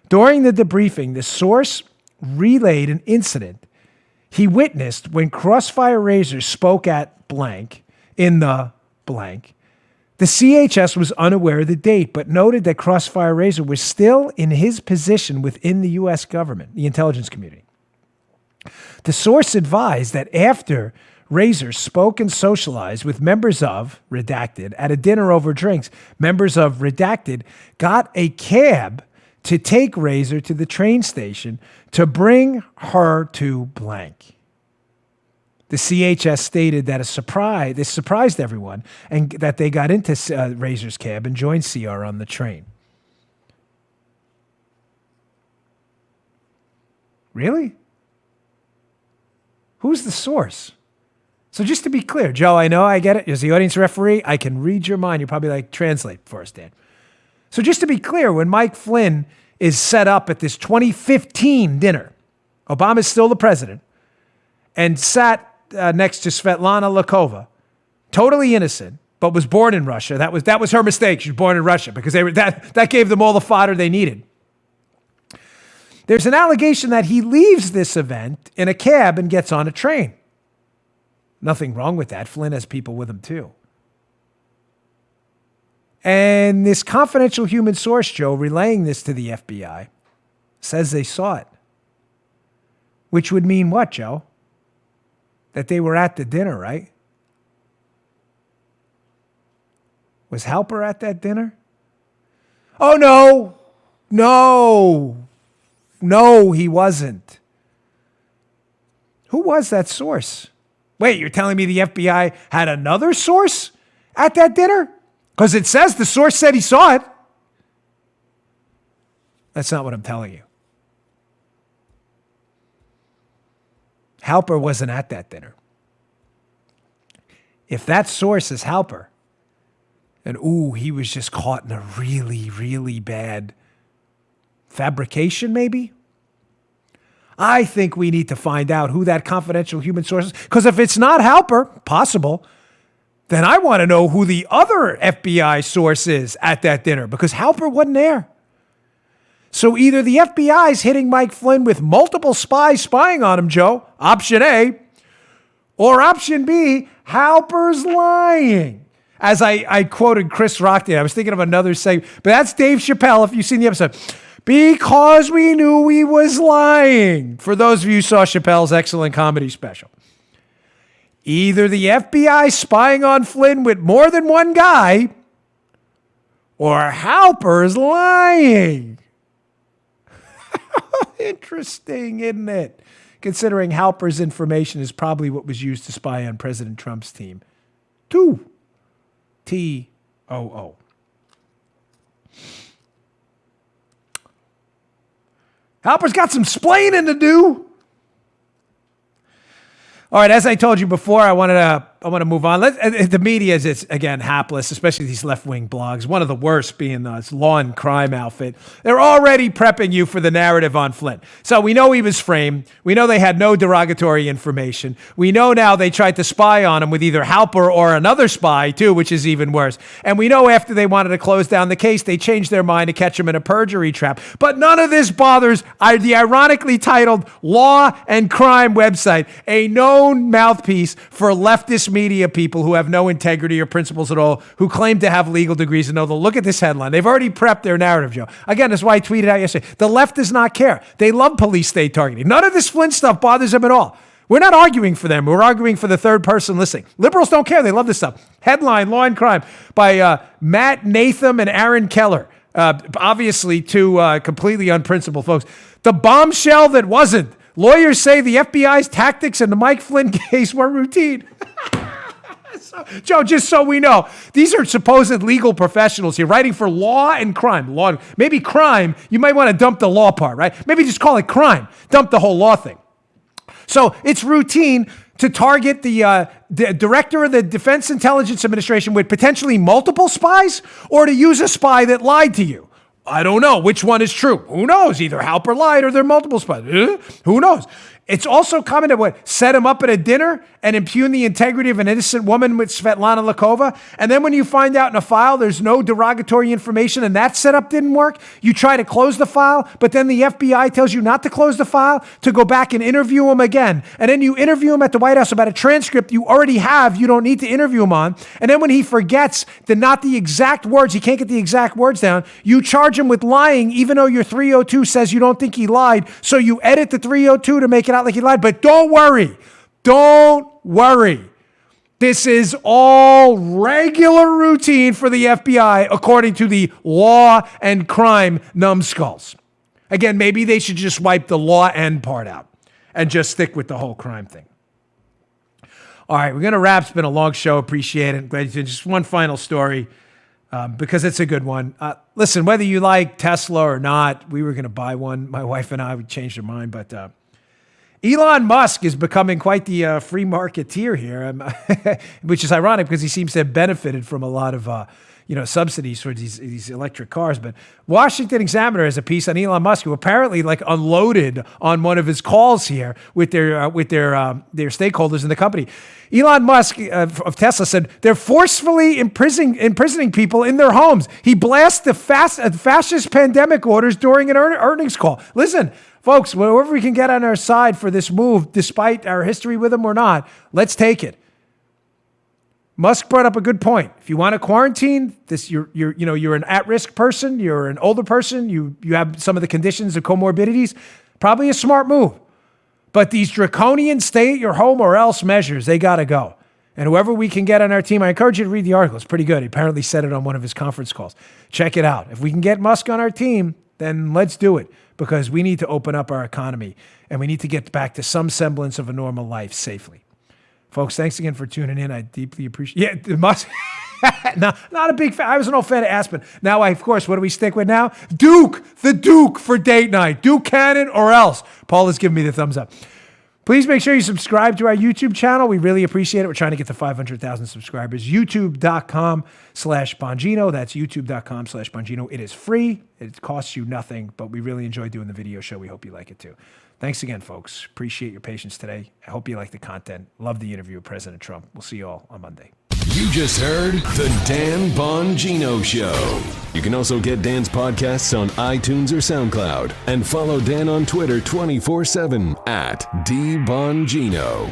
During the debriefing, the source relayed an incident he witnessed when Crossfire Razor spoke at blank in the blank. The CHS was unaware of the date, but noted that Crossfire Razor was still in his position within the U.S. government, the intelligence community. The source advised that after Razor spoke and socialized with members of Redacted at a dinner over drinks, members of Redacted got a cab to take Razor to the train station to bring her to blank. The CHS stated that this surprised everyone and that they got into Razor's cab and joined CR on the train. Really? Who's the source? So just to be clear, Joe, I know, I get it. As the audience referee, I can read your mind. You're probably like, translate for us, Dan. So just to be clear, when Mike Flynn is set up at this 2015 dinner, Obama's still the president, and sat next to Svetlana Lakova, totally innocent, but was born in Russia. That was her mistake. She was born in Russia because that gave them all the fodder they needed. There's an allegation that he leaves this event in a cab and gets on a train. Nothing wrong with that. Flynn has people with him too. And this confidential human source, Joe, relaying this to the FBI, says they saw it. Which would mean what, Joe? That they were at the dinner, right? Was Halper at that dinner? Oh, no. No, he wasn't. Who was that source? Wait, you're telling me the FBI had another source at that dinner? Because it says the source said he saw it. That's not what I'm telling you. Halper wasn't at that dinner. If that source is Halper, and he was just caught in a really, really bad fabrication, maybe? I think we need to find out who that confidential human source is. Because if it's not Halper, possible, then I want to know who the other FBI source is at that dinner, because Halper wasn't there. So either the FBI is hitting Mike Flynn with multiple spies spying on him, Joe, option A, or option B, Halper's lying. As I quoted Chris Rock there, I was thinking of another segment, but that's Dave Chappelle, if you've seen the episode. Because we knew he was lying. For those of you who saw Chappelle's excellent comedy special. Either the FBI spying on Flynn with more than one guy, or Halper's lying. Interesting, isn't it? Considering Halper's information is probably what was used to spy on President Trump's team. T-O-O. Halper's got some splaining to do. All right, as I told you before, I wanted to to move on. The media is, again, hapless, especially these left-wing blogs. One of the worst being this law and crime outfit. They're already prepping you for the narrative on Flynn. So we know he was framed. We know they had no derogatory information. We know now they tried to spy on him with either Halper or another spy, too, which is even worse. And we know after they wanted to close down the case, they changed their mind to catch him in a perjury trap. But none of this bothers the ironically titled Law and Crime website, a known mouthpiece for leftist media people who have no integrity or principles at all, who claim to have legal degrees and know they'll look at this headline. They've already prepped their narrative, Joe. Again, that's why I tweeted out yesterday. The left does not care. They love police state targeting. None of this Flynn stuff bothers them at all. We're not arguing for them. We're arguing for the third person listening. Liberals don't care. They love this stuff. Headline, Law and Crime by Matt Natham and Aaron Keller. Obviously, two completely unprincipled folks. The bombshell that wasn't. Lawyers say the FBI's tactics in the Mike Flynn case were routine. Joe, just so we know, these are supposed legal professionals here writing for Law and Crime. Law, maybe crime, you might want to dump the law part, right? Maybe just call it crime. Dump the whole law thing. So it's routine to target the director of the Defense Intelligence Administration with potentially multiple spies, or to use a spy that lied to you. I don't know which one is true. Who knows? Either Halper lied or there are multiple spies. Who knows? It's also common to set him up at a dinner and impugn the integrity of an innocent woman with Svetlana Lakova. And then when you find out in a file there's no derogatory information and that setup didn't work, you try to close the file, but then the FBI tells you not to close the file, to go back and interview him again. And then you interview him at the White House about a transcript you already have, you don't need to interview him on. And then when he forgets not the exact words, he can't get the exact words down, you charge him with lying even though your 302 says you don't think he lied. So you edit the 302 to make it out like he lied. But don't worry. Don't worry. This is all regular routine for the FBI, according to the Law and Crime numbskulls. Again, maybe they should just wipe the law and part out and just stick with the whole crime thing. All right, we're going to wrap. It's been a long show. Appreciate it. Glad you did. Just one final story because it's a good one. Listen, whether you like Tesla or not, we were going to buy one. My wife and I would change our mind, but Elon Musk is becoming quite the free marketeer here, which is ironic because he seems to have benefited from a lot of subsidies for these electric cars. But Washington Examiner has a piece on Elon Musk, who apparently unloaded on one of his calls here with their stakeholders in the company. Elon Musk of Tesla said they're forcefully imprisoning people in their homes. He blasts the fascist pandemic orders during an earnings call. Listen, folks, wherever we can get on our side for this move, despite our history with him or not, let's take it. Musk brought up a good point. If you want to quarantine, you're an at-risk person, you're an older person, you have some of the conditions of comorbidities, probably a smart move. But these draconian stay at your home or else measures, they got to go. And whoever we can get on our team, I encourage you to read the article. It's pretty good. He apparently said it on one of his conference calls. Check it out. If we can get Musk on our team, then let's do it, because we need to open up our economy and we need to get back to some semblance of a normal life safely. Folks, thanks again for tuning in. I deeply appreciate it. Musk. No, not a big fan. I was an old fan of Aspen. Now, of course, what do we stick with now? Duke, the Duke for date night. Duke Cannon or else. Paul has given me the thumbs up. Please make sure you subscribe to our YouTube channel. We really appreciate it. We're trying to get to 500,000 subscribers. YouTube.com/Bongino. That's YouTube.com/Bongino. It is free. It costs you nothing, but we really enjoy doing the video show. We hope you like it too. Thanks again, folks. Appreciate your patience today. I hope you like the content. Love the interview with President Trump. We'll see you all on Monday. You just heard The Dan Bongino Show. You can also get Dan's podcasts on iTunes or SoundCloud. And follow Dan on Twitter 24/7 @DBongino.